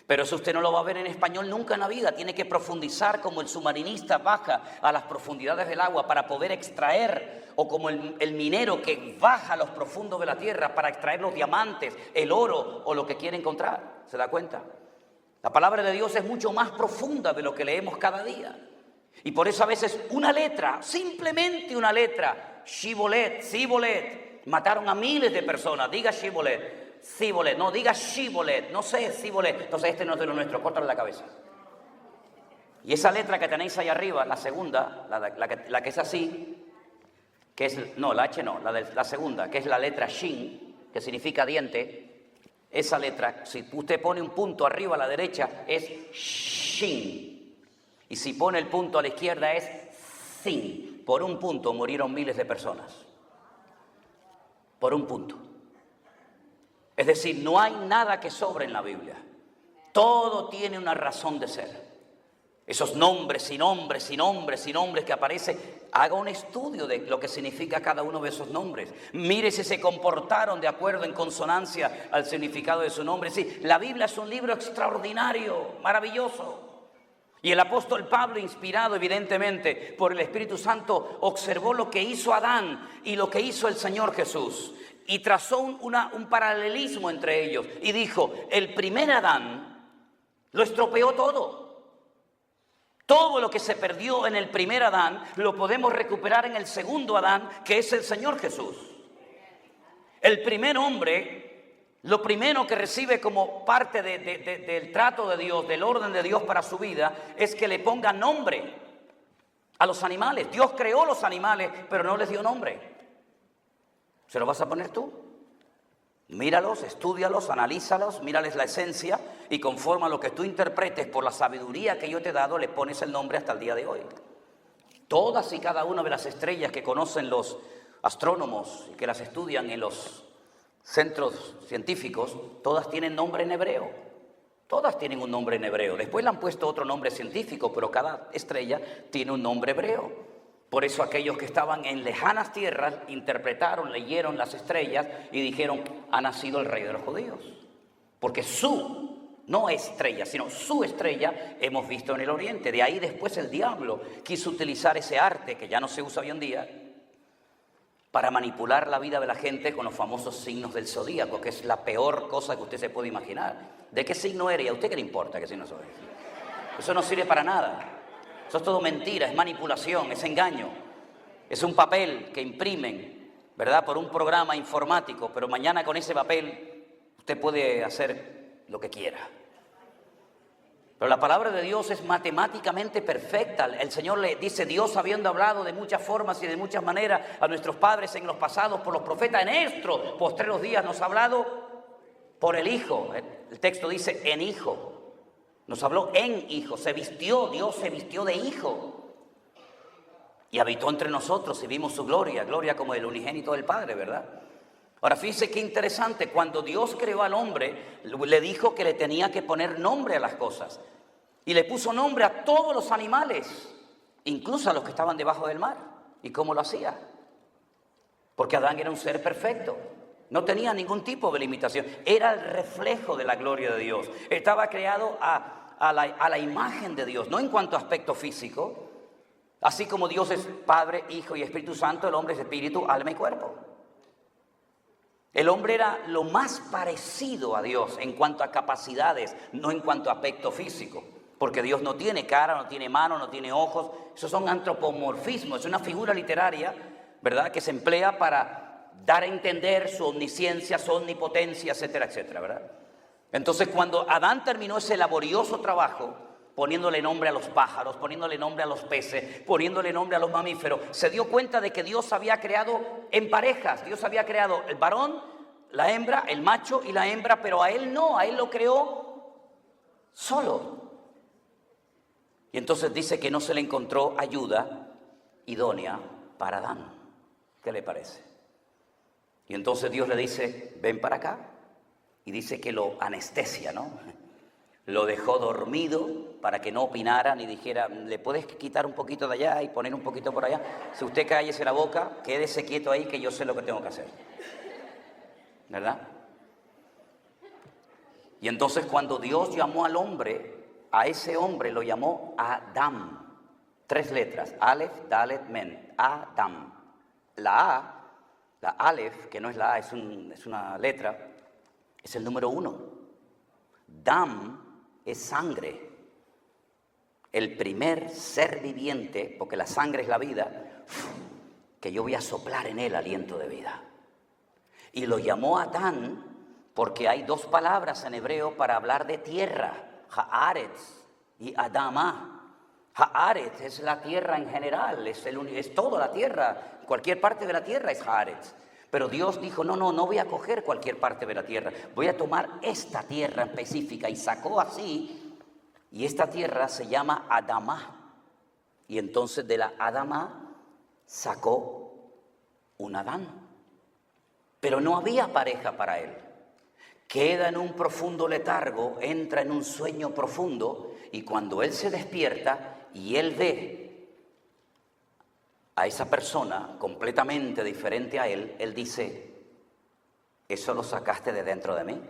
Pero eso usted no lo va a ver en español nunca en la vida. Tiene que profundizar como el submarinista baja a las profundidades del agua para poder extraer, o como el minero que baja a los profundos de la tierra para extraer los diamantes, el oro o lo que quiere encontrar. ¿Se da cuenta? La palabra de Dios es mucho más profunda de lo que leemos cada día. Y por eso a veces una letra, simplemente una letra, Shibolet, Sibolet, mataron a miles de personas. Diga Shibolet. Sibolet, no, diga Shibolet, no sé, Sibolet. Entonces este no es de lo nuestro, córtale la cabeza. Y esa letra que tenéis ahí arriba, la segunda, la que es así, que es, no, la H no, la segunda, que es la letra Shin, que significa diente, esa letra, si usted pone un punto arriba a la derecha, es Shin. Y si pone el punto a la izquierda es Sin. Por un punto murieron miles de personas. Por un punto. Es decir, no hay nada que sobre en la Biblia. Todo tiene una razón de ser. Esos nombres y nombres y nombres y nombres que aparecen, haga un estudio de lo que significa cada uno de esos nombres. Mire si se comportaron de acuerdo, en consonancia al significado de su nombre. Sí, la Biblia es un libro extraordinario, maravilloso. Y el apóstol Pablo, inspirado evidentemente por el Espíritu Santo, observó lo que hizo Adán y lo que hizo el Señor Jesús. Y trazó un paralelismo entre ellos. Y dijo, el primer Adán lo estropeó todo. Todo lo que se perdió en el primer Adán lo podemos recuperar en el segundo Adán, que es el Señor Jesús. El primer hombre, lo primero que recibe como parte del trato de Dios, del orden de Dios para su vida, es que le ponga nombre a los animales. Dios creó los animales, pero no les dio nombre. ¿Se lo vas a poner tú? Míralos, estúdialos, analízalos, mírales la esencia y conforme a lo que tú interpretes por la sabiduría que yo te he dado, le pones el nombre hasta el día de hoy. Todas y cada una de las estrellas que conocen los astrónomos y que las estudian en los centros científicos, todas tienen nombre en hebreo. Todas tienen un nombre en hebreo. Después le han puesto otro nombre científico, pero cada estrella tiene un nombre hebreo. Por eso aquellos que estaban en lejanas tierras interpretaron, leyeron las estrellas y dijeron, ha nacido el rey de los judíos. Porque no estrella, sino su estrella hemos visto en el oriente. De ahí después el diablo quiso utilizar ese arte que ya no se usa hoy en día para manipular la vida de la gente con los famosos signos del zodíaco, que es la peor cosa que usted se puede imaginar. ¿De qué signo eres? ¿Y a usted qué le importa qué signo soy? Eso no sirve para nada. Eso es todo mentira, es manipulación, es engaño. Es un papel que imprimen, ¿verdad?, por un programa informático, pero mañana con ese papel usted puede hacer lo que quiera. Pero la palabra de Dios es matemáticamente perfecta. El Señor le dice, Dios habiendo hablado de muchas formas y de muchas maneras a nuestros padres en los pasados por los profetas, en estos postreros días nos ha hablado por el Hijo. El texto dice en Hijo. Nos habló en Hijo, se vistió, Dios se vistió de Hijo. Y habitó entre nosotros y vimos su gloria, gloria como el unigénito del Padre, ¿verdad? Ahora fíjese qué interesante, cuando Dios creó al hombre, le dijo que le tenía que poner nombre a las cosas. Y le puso nombre a todos los animales, incluso a los que estaban debajo del mar. ¿Y cómo lo hacía? Porque Adán era un ser perfecto. No tenía ningún tipo de limitación. Era el reflejo de la gloria de Dios. Estaba creado a la imagen de Dios, no en cuanto a aspecto físico. Así como Dios es Padre, Hijo y Espíritu Santo, el hombre es espíritu, alma y cuerpo. El hombre era lo más parecido a Dios en cuanto a capacidades, no en cuanto a aspecto físico. Porque Dios no tiene cara, no tiene mano, no tiene ojos. Esos son antropomorfismos, es una figura literaria, ¿verdad?, que se emplea para dar a entender su omnisciencia, su omnipotencia, etcétera, etcétera, ¿verdad? Entonces, cuando Adán terminó ese laborioso trabajo, poniéndole nombre a los pájaros, poniéndole nombre a los peces, poniéndole nombre a los mamíferos. Se dio cuenta de que Dios había creado en parejas. Dios había creado el varón, la hembra, el macho y la hembra, pero a él no, a él lo creó solo. Y entonces dice que no se le encontró ayuda idónea para Adán. ¿Qué le parece? Y entonces Dios le dice, ven para acá. Y dice que lo anestesia, ¿no? Lo dejó dormido para que no opinara ni dijera, ¿le puedes quitar un poquito de allá y poner un poquito por allá? Si usted cállese la boca, quédese quieto ahí que yo sé lo que tengo que hacer. ¿Verdad? Y entonces cuando Dios llamó al hombre, a ese hombre lo llamó Adam. 3 letras, Aleph, Dalet, Men, Adam. La A, la Aleph, que no es la A, es una letra, es el número 1. Dam es sangre. El primer ser viviente, porque la sangre es la vida, que yo voy a soplar en él aliento de vida. Y lo llamó Adán porque hay 2 palabras en hebreo para hablar de tierra. Haaretz y Adama. Haaretz es la tierra en general, es toda la tierra, cualquier parte de la tierra es Haaretz. Pero Dios dijo, no voy a coger cualquier parte de la tierra, voy a tomar esta tierra específica, y sacó así, y esta tierra se llama Adama. Y entonces de la Adama sacó un Adán. Pero no había pareja para él. Queda en un profundo letargo, entra en un sueño profundo, y cuando él se despierta y él ve a esa persona completamente diferente a él, él dice, eso lo sacaste de dentro de mí,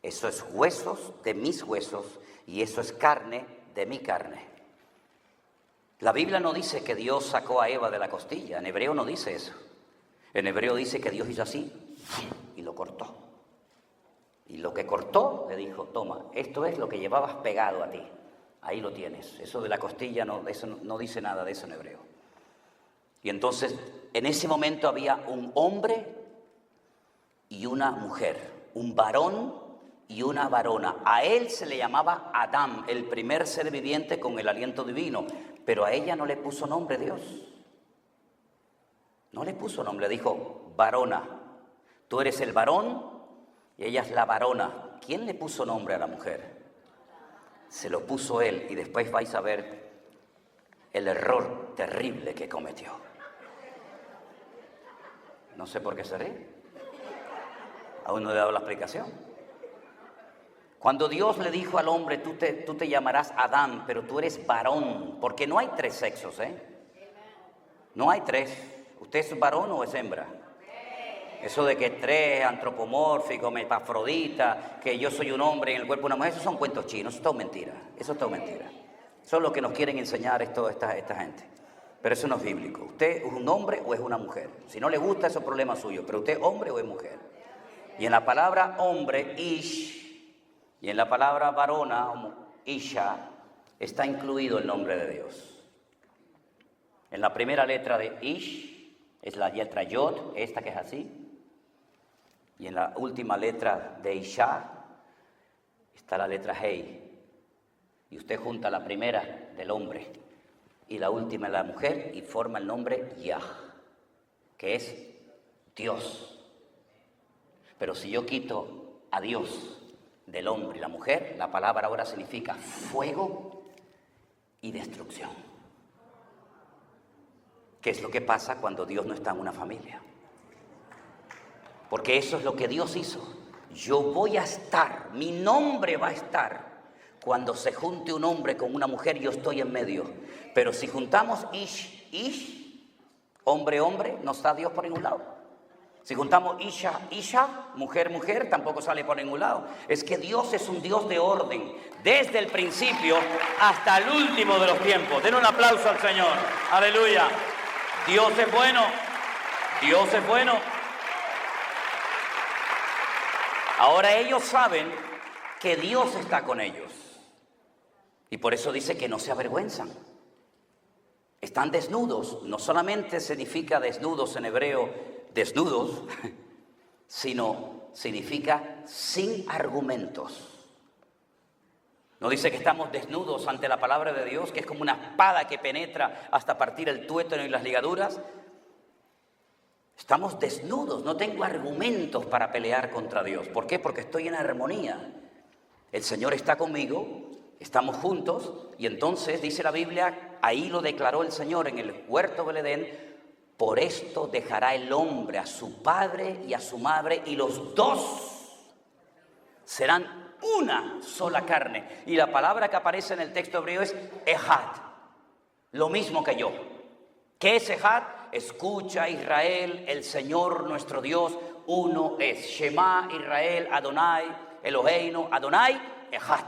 eso es huesos de mis huesos y eso es carne de mi carne. La Biblia no dice que Dios sacó a Eva de la costilla, en hebreo no dice eso. En hebreo dice que Dios hizo así y lo cortó. Y lo que cortó le dijo, toma, esto es lo que llevabas pegado a ti. Ahí lo tienes. Eso de la costilla eso no dice nada de eso en hebreo. Y entonces, en ese momento había un hombre y una mujer, un varón y una varona. A él se le llamaba Adán, el primer ser viviente con el aliento divino. Pero a ella no le puso nombre Dios. No le puso nombre, dijo, varona. Tú eres el varón y ella es la varona. ¿Quién le puso nombre a la mujer? Se lo puso él, y después vais a ver el error terrible que cometió. No sé por qué se ríe. Aún no le he dado la explicación. Cuando Dios le dijo al hombre, tú te llamarás Adán, pero tú eres varón, porque no hay 3 sexos, No hay 3. ¿Usted es varón o es hembra? Eso de que 3, antropomórfico, hermafrodita, que yo soy un hombre en el cuerpo de una mujer, esos son cuentos chinos, eso es todo mentira. Eso es todo mentira. Eso es lo que nos quieren enseñar esta gente. Pero eso no es bíblico. ¿Usted es un hombre o es una mujer? Si no le gusta, eso es problema suyo. Pero usted es hombre o es mujer. Y en la palabra hombre, ish, y en la palabra varona, isha, está incluido el nombre de Dios. En la primera letra de ish, es la letra yod, esta que es así. Y en la última letra de Isha está la letra Hei. Y usted junta la primera del hombre y la última de la mujer y forma el nombre Yah, que es Dios. Pero si yo quito a Dios del hombre y la mujer, la palabra ahora significa fuego y destrucción. ¿Qué es lo que pasa cuando Dios no está en una familia? Porque eso es lo que Dios hizo. Yo voy a estar, mi nombre va a estar. Cuando se junte un hombre con una mujer, yo estoy en medio. Pero si juntamos ish, hombre, no está Dios por ningún lado. Si juntamos isha, mujer, tampoco sale por ningún lado. Es que Dios es un Dios de orden, desde el principio hasta el último de los tiempos. Den un aplauso al Señor. Aleluya. Dios es bueno. Dios es bueno. Ahora ellos saben que Dios está con ellos. Y por eso dice que no se avergüenzan. Están desnudos. No solamente significa desnudos en hebreo, desnudos, sino significa sin argumentos. ¿No dice que estamos desnudos ante la palabra de Dios, que es como una espada que penetra hasta partir el tuétano y las ligaduras? Estamos desnudos, no tengo argumentos para pelear contra Dios. ¿Por qué? Porque estoy en armonía. El Señor está conmigo, estamos juntos, y entonces dice la Biblia, ahí lo declaró el Señor en el huerto del Edén: por esto dejará el hombre a su padre y a su madre, y los dos serán una sola carne. Y la palabra que aparece en el texto hebreo es ejad, lo mismo que yo. ¿Qué es ejad? Escucha, Israel, el Señor nuestro Dios uno es. Shema Israel, Adonai, Eloheinu, Adonai, ejad.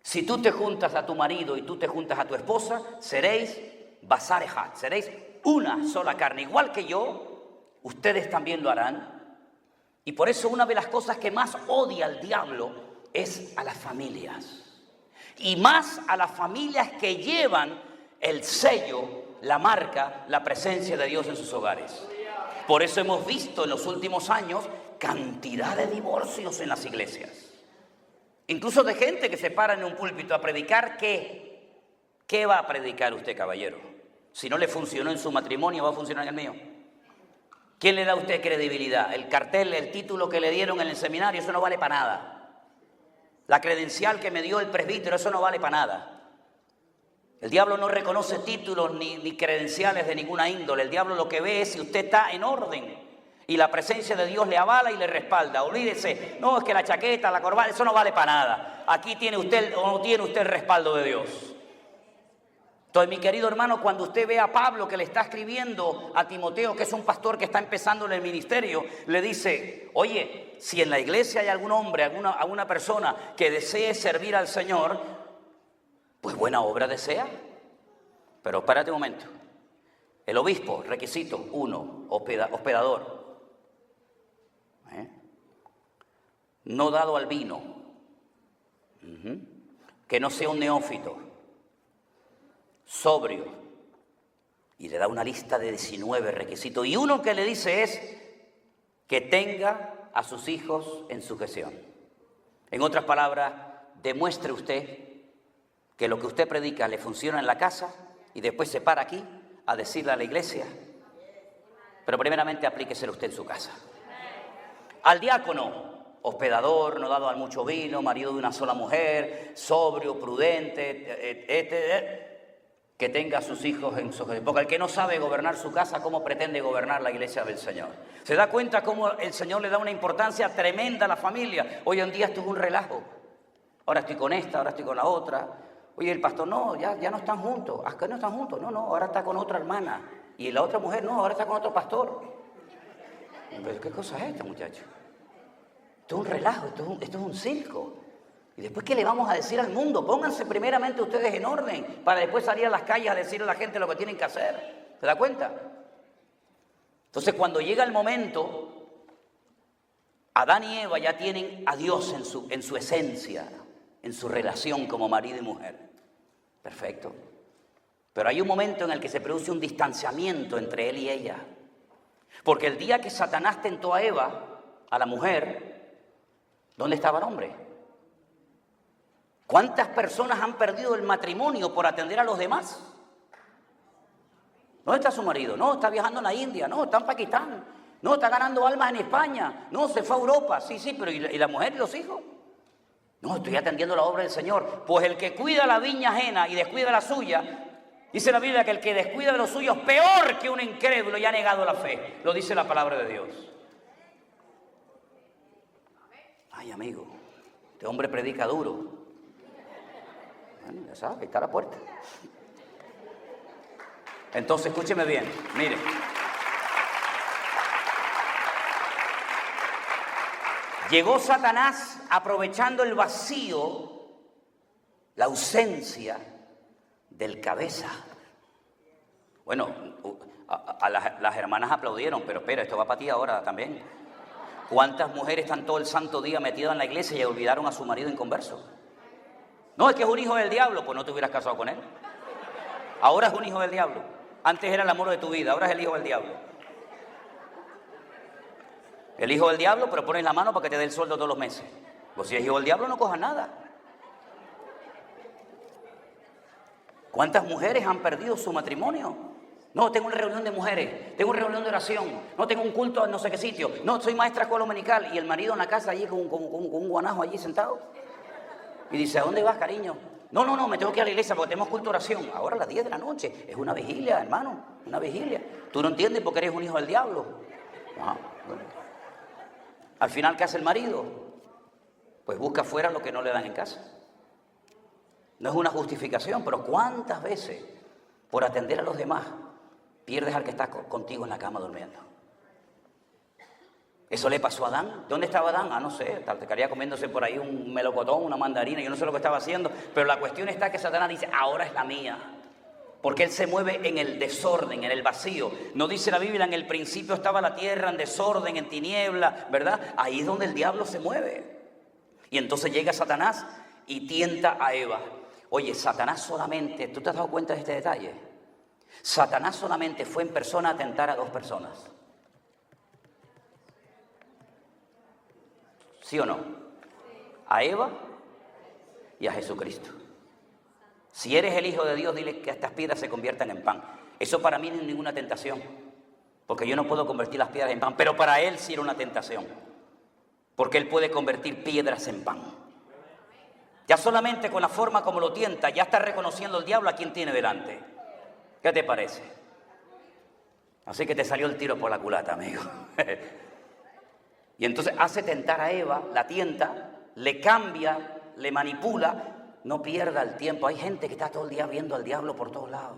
Si tú te juntas a tu marido y tú te juntas a tu esposa, seréis basar ejad, seréis una sola carne. Igual que yo, ustedes también lo harán. Y por eso una de las cosas que más odia el diablo es a las familias. Y más a las familias que llevan el sello, la marca, la presencia de Dios en sus hogares. Por eso hemos visto en los últimos años cantidad de divorcios en las iglesias. Incluso de gente que se para en un púlpito a predicar. ¿Qué va a predicar usted, caballero? Si no le funcionó en su matrimonio, ¿va a funcionar en el mío? ¿Quién le da a usted credibilidad? El cartel, el título que le dieron en el seminario, eso no vale para nada. La credencial que me dio el presbítero, eso no vale para nada. El diablo no reconoce títulos ni credenciales de ninguna índole. El diablo lo que ve es si usted está en orden y la presencia de Dios le avala y le respalda. Olvídese, no, es que la chaqueta, la corbata, eso no vale para nada. Aquí tiene usted o no tiene usted el respaldo de Dios. Entonces, mi querido hermano, cuando usted ve a Pablo que le está escribiendo a Timoteo, que es un pastor que está empezando en el ministerio, le dice: oye, si en la iglesia hay algún hombre, alguna persona que desee servir al Señor, pues buena obra desea. Pero espérate un momento. El obispo, requisito 1, hospedador. No dado al vino. Que no sea un neófito. Sobrio. Y le da una lista de 19 requisitos. Y uno que le dice es que tenga a sus hijos en sujeción. En otras palabras, demuestre usted que lo que usted predica le funciona en la casa y después se para aquí a decirle a la iglesia. Pero primeramente aplíqueselo usted en su casa. Al diácono, hospedador, no dado al mucho vino, marido de una sola mujer, sobrio, prudente, que tenga a sus hijos en sujeción. Porque el que no sabe gobernar su casa, ¿cómo pretende gobernar la iglesia del Señor? ¿Se da cuenta cómo el Señor le da una importancia tremenda a la familia? Hoy en día esto es un relajo. Ahora estoy con esta, ahora estoy con la otra. Oye, el pastor, no, ya no están juntos. ¿A qué no están juntos? No, ahora está con otra hermana. Y la otra mujer, no, ahora está con otro pastor. Pero ¿qué cosa es esta, muchacho? Esto es un relajo, esto es un circo. Y después, ¿qué le vamos a decir al mundo? Pónganse primeramente ustedes en orden para después salir a las calles a decirle a la gente lo que tienen que hacer. ¿Se da cuenta? Entonces, cuando llega el momento, Adán y Eva ya tienen a Dios en su esencia, en su relación como marido y mujer. Perfecto. Pero hay un momento en el que se produce un distanciamiento entre él y ella. Porque el día que Satanás tentó a Eva, a la mujer, ¿dónde estaba el hombre? ¿Cuántas personas han perdido el matrimonio por atender a los demás? ¿Dónde está su marido? No, está viajando en la India. No, está en Pakistán. No, está ganando almas en España. No, se fue a Europa. Sí, pero ¿y la mujer y los hijos? No, estoy atendiendo la obra del Señor. Pues el que cuida la viña ajena y descuida la suya, dice la Biblia que el que descuida de los suyos es peor que un incrédulo y ha negado la fe. Lo dice la palabra de Dios. Ay, amigo, este hombre predica duro. Bueno, ya sabes, ahí está la puerta. Entonces, escúcheme bien, mire. Llegó Satanás aprovechando el vacío, la ausencia del cabeza. Bueno, las hermanas aplaudieron, pero espera, esto va para ti ahora también. ¿Cuántas mujeres están todo el santo día metidas en la iglesia y olvidaron a su marido inconverso? No, es que es un hijo del diablo. Pues no te hubieras casado con él. Ahora es un hijo del diablo. Antes era el amor de tu vida, ahora es el hijo del diablo. El hijo del diablo, pero pones la mano para que te dé el sueldo todos los meses. Pues si es hijo del diablo, no cojas nada. ¿Cuántas mujeres han perdido su matrimonio? No, tengo una reunión de mujeres, tengo una reunión de oración, no tengo un culto en no sé qué sitio, no, soy maestra escuela dominical, y el marido en la casa allí con un guanajo allí sentado. Y dice, ¿a dónde vas, cariño? No, me tengo que ir a la iglesia porque tenemos culto de oración. Ahora a las 10 de la noche, es una vigilia, hermano, una vigilia. Tú no entiendes porque eres un hijo del diablo. Ah, bueno. Al final, ¿qué hace el marido? Pues busca afuera lo que no le dan en casa. No es una justificación, pero ¿cuántas veces por atender a los demás pierdes al que está contigo en la cama durmiendo? Eso le pasó a Adán. ¿Dónde estaba Adán? No sé, tal vez estaría comiéndose por ahí un melocotón, una mandarina, yo no sé lo que estaba haciendo, pero la cuestión está que Satanás dice, ahora es la mía. Porque él se mueve en el desorden, en el vacío. No dice la Biblia, en el principio estaba la tierra en desorden, en tiniebla, ¿verdad? Ahí es donde el diablo se mueve. Y entonces llega Satanás y tienta a Eva. Oye, Satanás solamente, ¿tú te has dado cuenta de este detalle? Satanás solamente fue en persona a tentar a dos personas. ¿Sí o no? A Eva y a Jesucristo. Si eres el Hijo de Dios, dile que estas piedras se conviertan en pan. Eso para mí no es ninguna tentación, porque yo no puedo convertir las piedras en pan, pero para Él sí era una tentación, porque Él puede convertir piedras en pan. Ya solamente con la forma como lo tienta, ya está reconociendo el diablo a quien tiene delante. ¿Qué te parece? Así que te salió el tiro por la culata, amigo. Y entonces hace tentar a Eva, la tienta, le cambia, le manipula. No pierda el tiempo. Hay gente que está todo el día viendo al diablo por todos lados.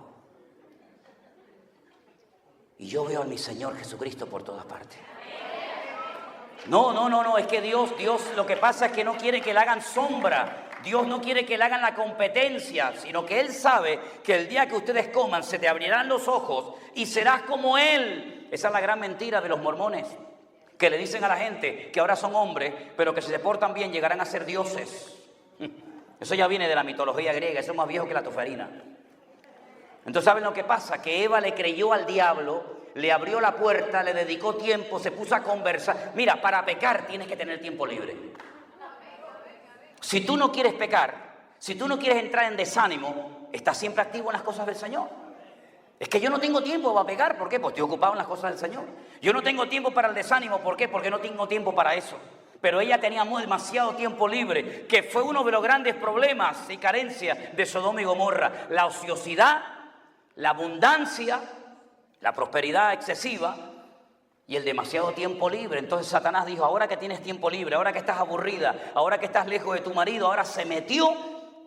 Y yo veo a mi Señor Jesucristo por todas partes. No, es que Dios, lo que pasa es que no quiere que le hagan sombra. Dios no quiere que le hagan la competencia, sino que Él sabe que el día que ustedes coman se te abrirán los ojos y serás como Él. Esa es la gran mentira de los mormones, que le dicen a la gente que ahora son hombres, pero que si se portan bien llegarán a ser dioses. Eso ya viene de la mitología griega, eso es más viejo que la toferina. Entonces, ¿saben lo que pasa? Que Eva le creyó al diablo, le abrió la puerta, le dedicó tiempo, se puso a conversar. Mira, para pecar tienes que tener tiempo libre. Si tú no quieres pecar, si tú no quieres entrar en desánimo, estás siempre activo en las cosas del Señor. Es que yo no tengo tiempo para pecar, ¿por qué? Porque estoy ocupado en las cosas del Señor. Yo no tengo tiempo para el desánimo, ¿por qué? Porque no tengo tiempo para eso. Pero ella tenía demasiado tiempo libre, que fue uno de los grandes problemas y carencias de Sodoma y Gomorra. La ociosidad, la abundancia, la prosperidad excesiva y el demasiado tiempo libre. Entonces Satanás dijo, ahora que tienes tiempo libre, ahora que estás aburrida, ahora que estás lejos de tu marido, ahora se metió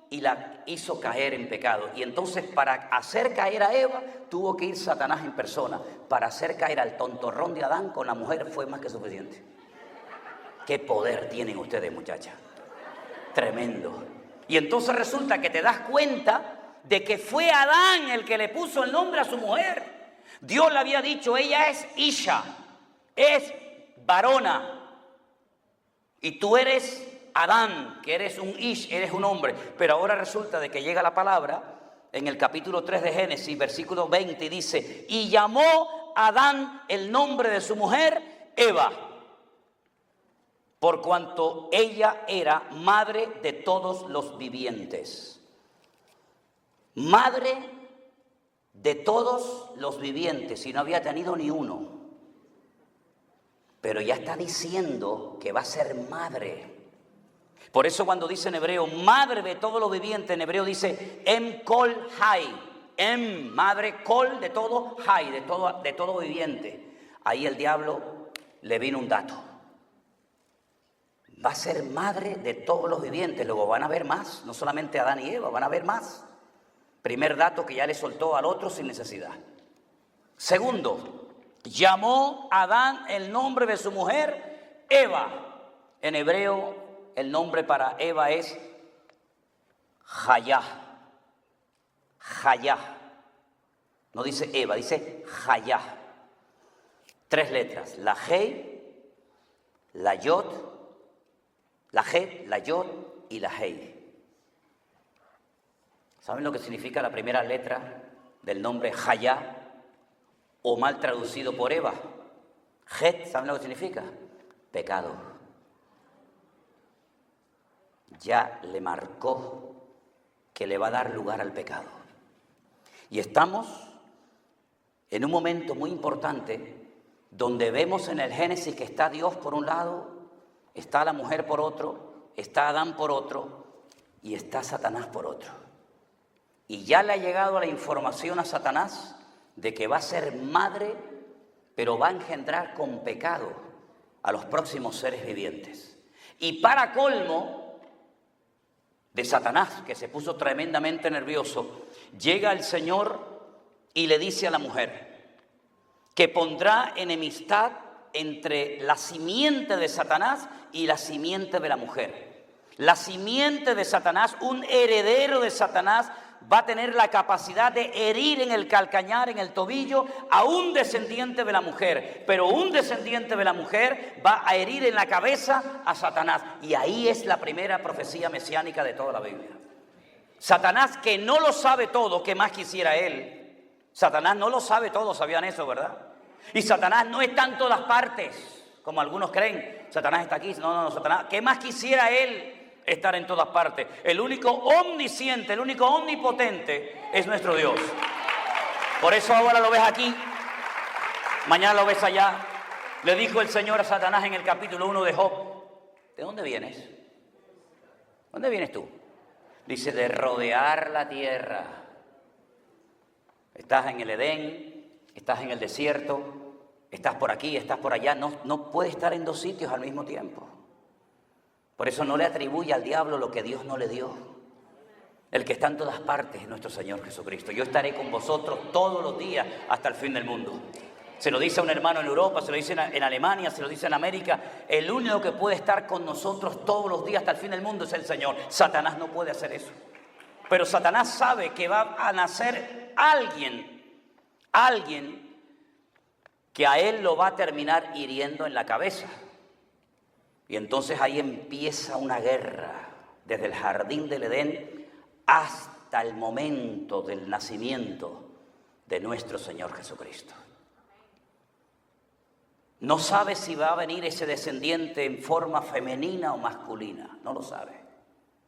y la hizo caer en pecado. Y entonces para hacer caer a Eva, tuvo que ir Satanás en persona. Para hacer caer al tontorrón de Adán con la mujer fue más que suficiente. ¿Qué poder tienen ustedes, muchachas? Tremendo. Y entonces resulta que te das cuenta de que fue Adán el que le puso el nombre a su mujer. Dios le había dicho, ella es Isha, es varona. Y tú eres Adán, que eres un Ish, eres un hombre. Pero ahora resulta de que llega la palabra en el capítulo 3 de Génesis, versículo 20, y dice, y llamó Adán el nombre de su mujer Eva, por cuanto ella era madre de todos los vivientes. Madre de todos los vivientes, y no había tenido ni uno. Pero ya está diciendo que va a ser madre. Por eso cuando dice en hebreo, madre de todos los vivientes, en hebreo dice, em kol hay. Em, madre, kol de todo, hay, de todo viviente. Ahí el diablo le vino un dato. Va a ser madre de todos los vivientes. Luego van a haber más, no solamente Adán y Eva, van a haber más. Primer dato que ya le soltó al otro sin necesidad. Segundo, llamó a Adán el nombre de su mujer Eva. En hebreo el nombre para Eva es Jayá. Jayá. No dice Eva, dice Jayá. 3 letras, la Hei, la Yod, la He, la Yod y la Hei. ¿Saben lo que significa la primera letra del nombre Jayá? O mal traducido por Eva. Het, ¿saben lo que significa? Pecado. Ya le marcó que le va a dar lugar al pecado. Y estamos en un momento muy importante donde vemos en el Génesis que está Dios por un lado, está la mujer por otro, está Adán por otro y está Satanás por otro. Y ya le ha llegado la información a Satanás de que va a ser madre, pero va a engendrar con pecado a los próximos seres vivientes. Y para colmo de Satanás, que se puso tremendamente nervioso, llega el Señor y le dice a la mujer que pondrá enemistad entre la simiente de Satanás y la simiente de la mujer. La simiente de Satanás, un heredero de Satanás, va a tener la capacidad de herir en el calcañar, en el tobillo, a un descendiente de la mujer. Pero un descendiente de la mujer va a herir en la cabeza a Satanás. Y ahí es la primera profecía mesiánica de toda la Biblia. Satanás, que no lo sabe todo, que más quisiera él. Satanás no lo sabe todo, ¿sabían eso, verdad? Y Satanás no está en todas partes, como algunos creen. Satanás está aquí, no, Satanás, ¿qué más quisiera él? Estar en todas partes. El único omnisciente, el único omnipotente es nuestro Dios. Por eso ahora lo ves aquí, mañana lo ves allá. Le dijo el Señor a Satanás en el capítulo 1 de Job: ¿de dónde vienes? ¿Dónde vienes tú? Dice: de rodear la tierra. Estás en el Edén, estás en el desierto, estás por aquí, estás por allá. No puedes estar en dos sitios al mismo tiempo. Por eso no le atribuye al diablo lo que Dios no le dio. El que está en todas partes es nuestro Señor Jesucristo. Yo estaré con vosotros todos los días hasta el fin del mundo. Se lo dice a un hermano en Europa, se lo dice en Alemania, se lo dice en América. El único que puede estar con nosotros todos los días hasta el fin del mundo es el Señor. Satanás no puede hacer eso. Pero Satanás sabe que va a nacer alguien que a él lo va a terminar hiriendo en la cabeza. Y entonces ahí empieza una guerra desde el jardín del Edén hasta el momento del nacimiento de nuestro Señor Jesucristo. No sabe si va a venir ese descendiente en forma femenina o masculina, no lo sabe.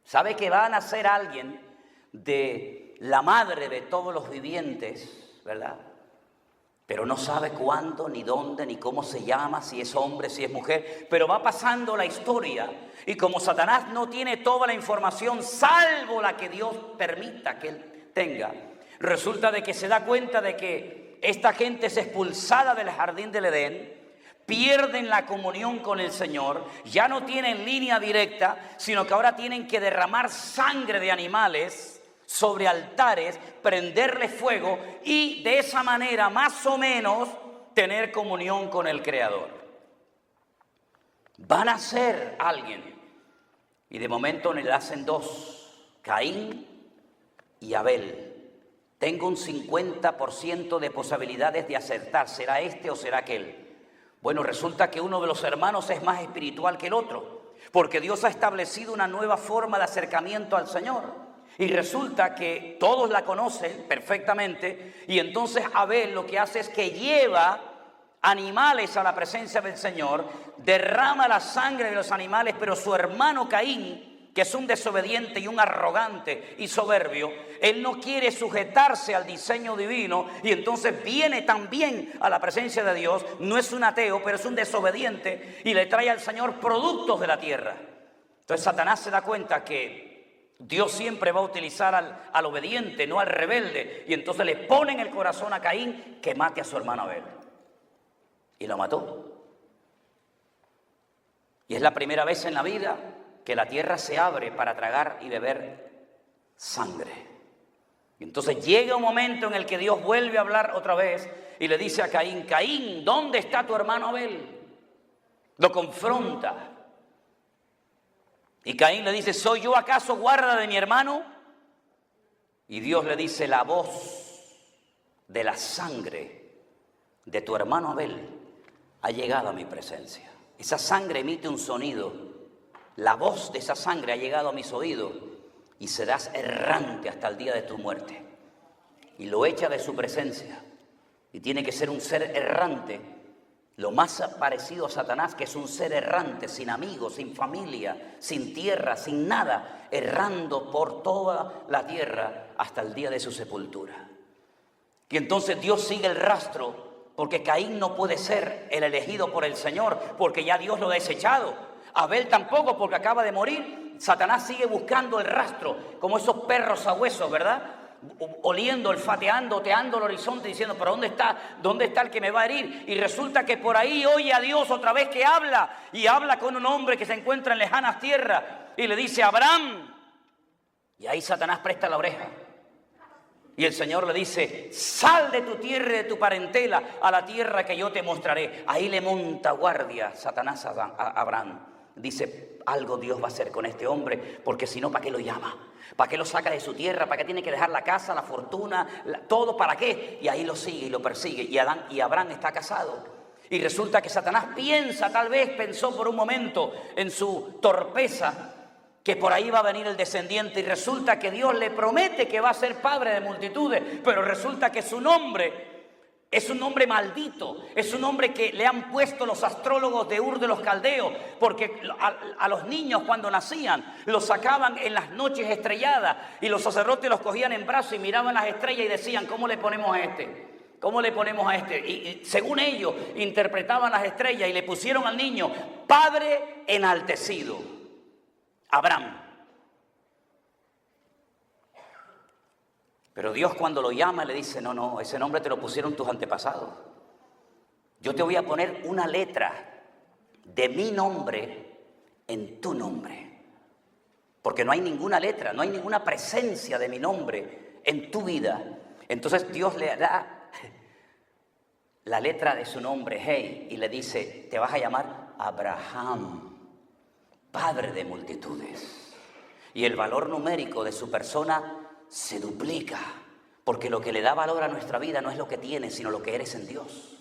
Sabe que va a nacer alguien de la madre de todos los vivientes, ¿verdad? Pero no sabe cuándo, ni dónde, ni cómo se llama, si es hombre, si es mujer. Pero va pasando la historia. Y como Satanás no tiene toda la información, salvo la que Dios permita que él tenga, resulta de que se da cuenta de que esta gente es expulsada del jardín del Edén, pierden la comunión con el Señor, ya no tienen línea directa, sino que ahora tienen que derramar sangre de animales sobre altares, prenderle fuego y de esa manera más o menos tener comunión con el Creador. Van a ser alguien y de momento le hacen dos, Caín y Abel. Tengo un 50% de posibilidades de acertar, ¿será este o será aquel? Bueno, resulta que uno de los hermanos es más espiritual que el otro, porque Dios ha establecido una nueva forma de acercamiento al Señor. Y resulta que todos la conocen perfectamente y entonces Abel lo que hace es que lleva animales a la presencia del Señor, derrama la sangre de los animales, pero su hermano Caín, que es un desobediente y un arrogante y soberbio, él no quiere sujetarse al diseño divino y entonces viene también a la presencia de Dios, no es un ateo, pero es un desobediente y le trae al Señor productos de la tierra. Entonces Satanás se da cuenta que Dios siempre va a utilizar al obediente, no al rebelde. Y entonces le pone en el corazón a Caín que mate a su hermano Abel. Y lo mató. Y es la primera vez en la vida que la tierra se abre para tragar y beber sangre. Y entonces llega un momento en el que Dios vuelve a hablar otra vez y le dice a Caín: Caín, ¿dónde está tu hermano Abel? Lo confronta. Y Caín le dice: ¿soy yo acaso guarda de mi hermano? Y Dios le dice: la voz de la sangre de tu hermano Abel ha llegado a mi presencia. Esa sangre emite un sonido. La voz de esa sangre ha llegado a mis oídos y serás errante hasta el día de tu muerte. Y lo echa de su presencia. Y tiene que ser un ser errante, lo más parecido a Satanás, que es un ser errante, sin amigos, sin familia, sin tierra, sin nada, errando por toda la tierra hasta el día de su sepultura. Y entonces Dios sigue el rastro, porque Caín no puede ser el elegido por el Señor, porque ya Dios lo ha desechado. Abel tampoco, porque acaba de morir. Satanás sigue buscando el rastro, como esos perros sabuesos, ¿verdad? Oliendo, olfateando, oteando el horizonte, diciendo, ¿pero dónde está? ¿Dónde está el que me va a herir? Y resulta que por ahí oye a Dios otra vez que habla, y habla con un hombre que se encuentra en lejanas tierras, y le dice, Abraham. Y ahí Satanás presta la oreja. Y el Señor le dice, sal de tu tierra y de tu parentela a la tierra que yo te mostraré. Ahí le monta guardia Satanás a Abraham. Dice, algo Dios va a hacer con este hombre, porque si no, ¿para qué lo llama? ¿Para qué lo saca de su tierra? ¿Para qué tiene que dejar la casa, la fortuna, todo? ¿Para qué? Y ahí lo sigue y lo persigue. Y Abraham está casado. Y resulta que Satanás tal vez pensó por un momento en su torpeza, que por ahí va a venir el descendiente, y resulta que Dios le promete que va a ser padre de multitudes, pero resulta que su nombre es un nombre maldito, es un nombre que le han puesto los astrólogos de Ur de los Caldeos, porque a los niños cuando nacían los sacaban en las noches estrelladas y los sacerdotes los cogían en brazos y miraban las estrellas y decían, ¿cómo le ponemos a este? ¿Cómo le ponemos a este? Y según ellos interpretaban las estrellas y le pusieron al niño Padre enaltecido, Abraham. Pero Dios cuando lo llama le dice, no, ese nombre te lo pusieron tus antepasados. Yo te voy a poner una letra de mi nombre en tu nombre. Porque no hay ninguna letra, no hay ninguna presencia de mi nombre en tu vida. Entonces Dios le da la letra de su nombre, hey, y le dice, te vas a llamar Abraham, padre de multitudes. Y el valor numérico de su persona se duplica, porque lo que le da valor a nuestra vida no es lo que tienes, sino lo que eres en Dios.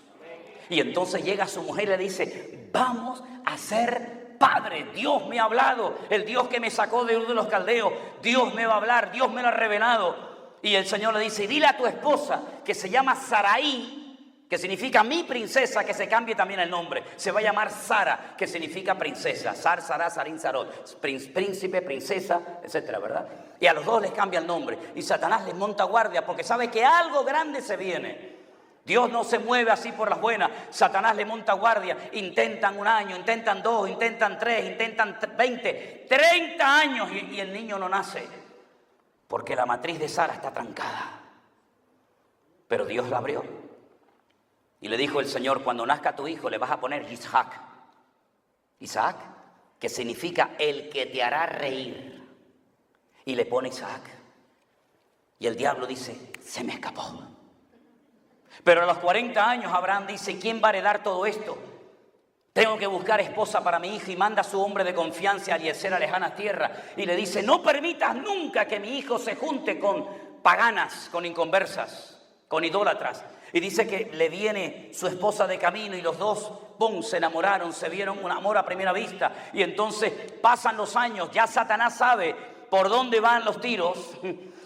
Y entonces llega su mujer y le dice, vamos a ser padres. Dios me ha hablado, el Dios que me sacó de Ur de los Caldeos, Dios me va a hablar, Dios me lo ha revelado. Y el Señor le dice, dile a tu esposa que se llama Saraí, que significa mi princesa, que se cambie también el nombre. Se va a llamar Sara, que significa princesa. Sar, Sará, Sarín, Sarot. Príncipe, princesa, etcétera, ¿verdad? Y a los dos les cambia el nombre. Y Satanás les monta guardia porque sabe que algo grande se viene. Dios no se mueve así por las buenas. Satanás le monta guardia. Intentan 1 año, intentan 2, intentan 3, intentan 20, 30 años y el niño no nace. Porque la matriz de Sara está trancada. Pero Dios la abrió. Y le dijo el Señor, cuando nazca tu hijo le vas a poner Isaac. Isaac, que significa el que te hará reír. Y le pone Isaac. Y el diablo dice, se me escapó. Pero a los 40 años Abraham dice, ¿quién va a heredar todo esto? Tengo que buscar esposa para mi hijo, y manda a su hombre de confianza a Eliezer a lejanas tierras. Y le dice, no permitas nunca que mi hijo se junte con paganas, con inconversas, con idólatras. Y dice que le viene su esposa de camino y los dos, ¡pum!, se enamoraron, se vieron un amor a primera vista. Y entonces pasan los años, ya Satanás sabe por dónde van los tiros,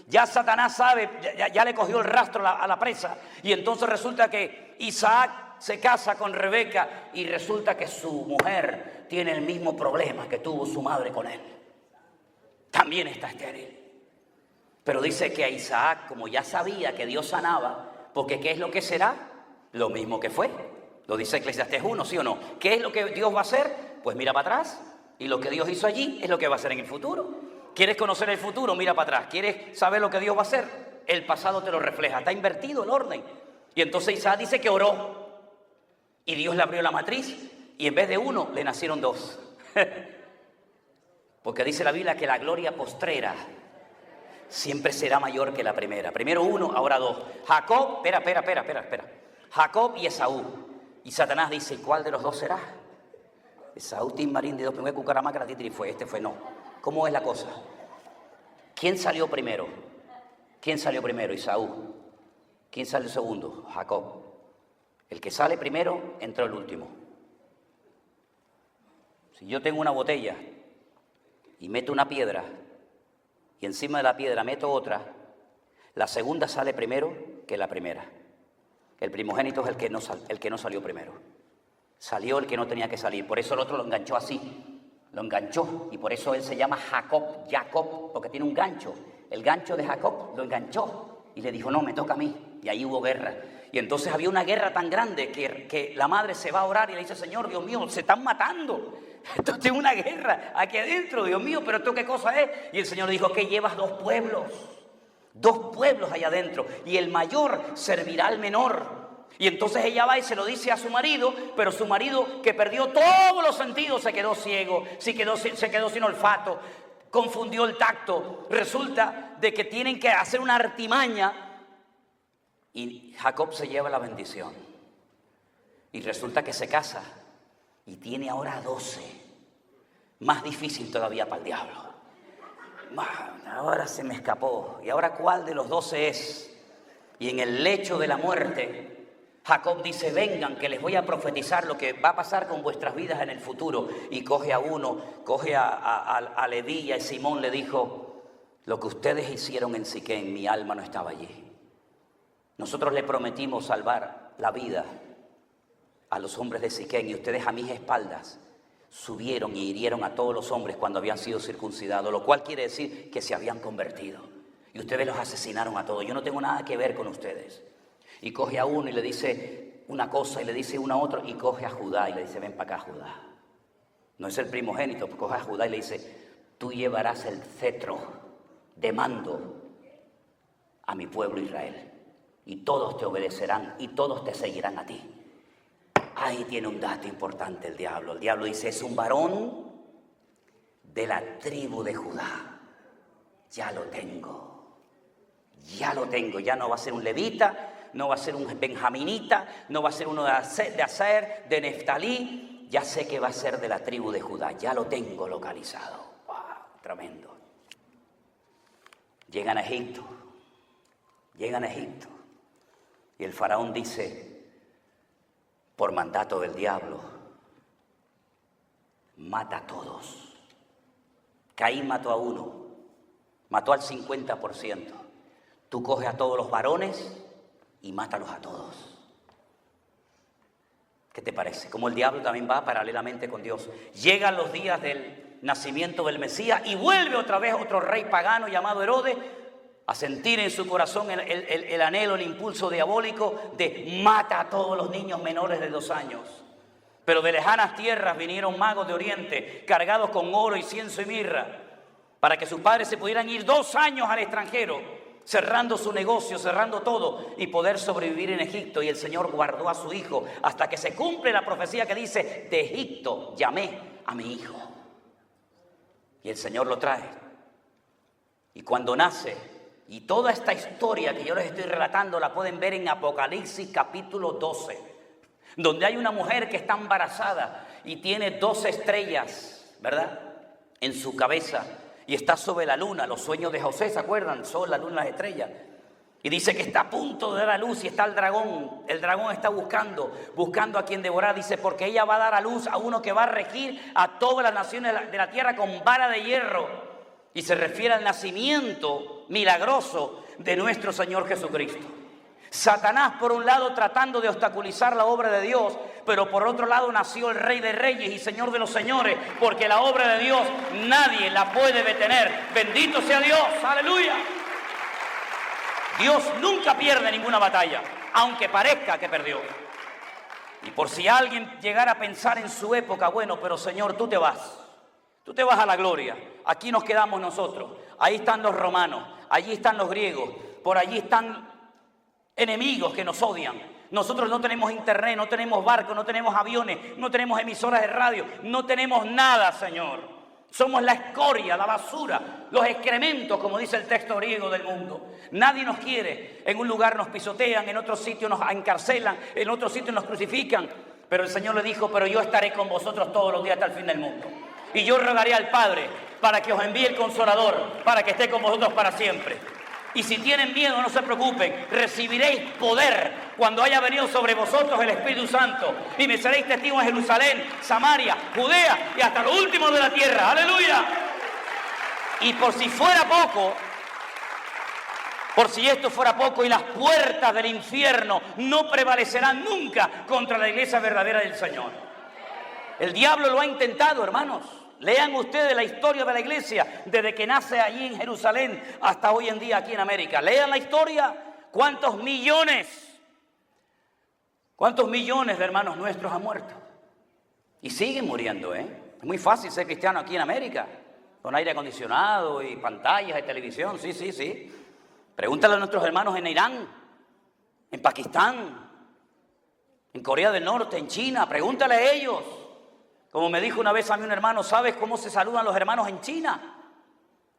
ya Satanás sabe, ya le cogió el rastro a la presa. Y entonces resulta que Isaac se casa con Rebeca y resulta que su mujer tiene el mismo problema que tuvo su madre con él. También está estéril. Pero dice que a Isaac, como ya sabía que Dios sanaba, porque ¿qué es lo que será? Lo mismo que fue. Lo dice Eclesiastés 1, ¿sí o no? ¿Qué es lo que Dios va a hacer? Pues mira para atrás. Y lo que Dios hizo allí es lo que va a hacer en el futuro. ¿Quieres conocer el futuro? Mira para atrás. ¿Quieres saber lo que Dios va a hacer? El pasado te lo refleja. Está invertido el orden. Y entonces Isaac dice que oró. Y Dios le abrió la matriz. Y en vez de 1, le nacieron 2. Porque dice la Biblia que la gloria postrera siempre será mayor que la primera. Primero 1, ahora 2. Jacob, espera. Jacob y Esaú. Y Satanás dice, ¿cuál de los dos será? Esaú, Tim Marín, de 2, primer cucaramaca, fue. Este fue no. ¿Cómo es la cosa? ¿Quién salió primero? Esaú. ¿Quién sale segundo? Jacob. El que sale primero, entró el último. Si yo tengo una botella y meto una piedra, y encima de la piedra meto otra, la segunda sale primero que la primera. El primogénito es el que no salió primero. Salió el que no tenía que salir. Por eso el otro lo enganchó así. Lo enganchó. Y por eso él se llama Jacob, porque tiene un gancho. El gancho de Jacob lo enganchó. Y le dijo, no, me toca a mí. Y ahí hubo guerra. Y entonces había una guerra tan grande que la madre se va a orar y le dice, Señor, Dios mío, se están matando. Esto es una guerra aquí adentro, Dios mío, pero ¿esto qué cosa es? Y el Señor le dijo, que llevas dos pueblos allá adentro, y el mayor servirá al menor. Y entonces ella va y se lo dice a su marido, pero su marido, que perdió todos los sentidos, se quedó ciego, se quedó sin olfato, confundió el tacto. Resulta de que tienen que hacer una artimaña y Jacob se lleva la bendición. Y resulta que se casa y tiene ahora 12. Más difícil todavía para el diablo. Ahora se me escapó. ¿Y ahora cuál de los 12 es? Y en el lecho de la muerte, Jacob dice, vengan que les voy a profetizar lo que va a pasar con vuestras vidas en el futuro. Y coge a uno, coge a Leví y a Simón, le dijo, lo que ustedes hicieron en Siquén, mi alma no estaba allí. Nosotros le prometimos salvar la vida a los hombres de Siquén y ustedes a mis espaldas subieron y hirieron a todos los hombres cuando habían sido circuncidados, lo cual quiere decir que se habían convertido. Y ustedes los asesinaron a todos. Yo no tengo nada que ver con ustedes. Y coge a uno y le dice una cosa y le dice una a otro, y coge a Judá y le dice, ven para acá, Judá. No es el primogénito, pues coge a Judá y le dice, tú llevarás el cetro de mando a mi pueblo Israel. Y todos te obedecerán y todos te seguirán a ti. Ahí tiene un dato importante el diablo. El diablo dice, es un varón de la tribu de Judá. Ya lo tengo. Ya lo tengo. Ya no va a ser un levita, no va a ser un benjaminita, no va a ser uno de Aser, de Neftalí. Ya sé que va a ser de la tribu de Judá. Ya lo tengo localizado. ¡Wow! Tremendo. Llegan a Egipto. Y el faraón dice, por mandato del diablo, mata a todos. Caín mató a uno, mató al 50%. Tú coges a todos los varones y mátalos a todos. ¿Qué te parece? Como el diablo también va paralelamente con Dios. Llegan los días del nacimiento del Mesías y vuelve otra vez otro rey pagano llamado Herodes a sentir en su corazón el anhelo, el impulso diabólico de mata a todos los niños menores de 2 años. Pero de lejanas tierras vinieron magos de Oriente, cargados con oro, incienso y mirra, para que sus padres se pudieran ir 2 años al extranjero, cerrando su negocio, cerrando todo, y poder sobrevivir en Egipto. Y el Señor guardó a su hijo hasta que se cumple la profecía que dice, de Egipto llamé a mi hijo. Y el Señor lo trae. Y cuando nace, y toda esta historia que yo les estoy relatando la pueden ver en Apocalipsis capítulo 12, donde hay una mujer que está embarazada y tiene 12 estrellas, ¿verdad?, en su cabeza, y está sobre la luna. Los sueños de José, ¿se acuerdan? Son la luna, las estrellas. Y dice que está a punto de dar a luz y está el dragón está buscando a quien devorar. Dice, porque ella va a dar a luz a uno que va a regir a todas las naciones de la tierra con vara de hierro. Y se refiere al nacimiento milagroso de nuestro Señor Jesucristo. Satanás, por un lado, tratando de obstaculizar la obra de Dios, pero por otro lado nació el Rey de Reyes y Señor de los Señores, porque la obra de Dios nadie la puede detener. Bendito sea Dios, aleluya. Dios nunca pierde ninguna batalla, aunque parezca que perdió. Y por si alguien llegara a pensar en su época, bueno, pero Señor, tú te vas a la gloria, aquí nos quedamos nosotros, ahí están los romanos, allí están los griegos, por allí están enemigos que nos odian. Nosotros no tenemos internet, no tenemos barcos, no tenemos aviones, no tenemos emisoras de radio, no tenemos nada, Señor. Somos la escoria, la basura, los excrementos, como dice el texto griego, del mundo. Nadie nos quiere. En un lugar nos pisotean, en otro sitio nos encarcelan, en otro sitio nos crucifican. Pero el Señor le dijo, pero yo estaré con vosotros todos los días hasta el fin del mundo. Y yo rogaré al Padre para que os envíe el Consolador, para que esté con vosotros para siempre. Y si tienen miedo, no se preocupen, recibiréis poder cuando haya venido sobre vosotros el Espíritu Santo. Y me seréis testigos en Jerusalén, Samaria, Judea y hasta lo último de la tierra. ¡Aleluya! Y por si fuera poco, por si esto fuera poco, y las puertas del infierno no prevalecerán nunca contra la iglesia verdadera del Señor. El diablo lo ha intentado, hermanos. Lean ustedes la historia de la iglesia desde que nace allí en Jerusalén hasta hoy en día aquí en América. Lean la historia ¿Cuántos millones de hermanos nuestros han muerto? Y siguen muriendo, ¿eh? Es muy fácil ser cristiano aquí en América, con aire acondicionado y pantallas y televisión, sí. Pregúntale a nuestros hermanos en Irán, en Pakistán, en Corea del Norte, en China, pregúntale a ellos. Como me dijo una vez a mí un hermano, ¿sabes cómo se saludan los hermanos en China?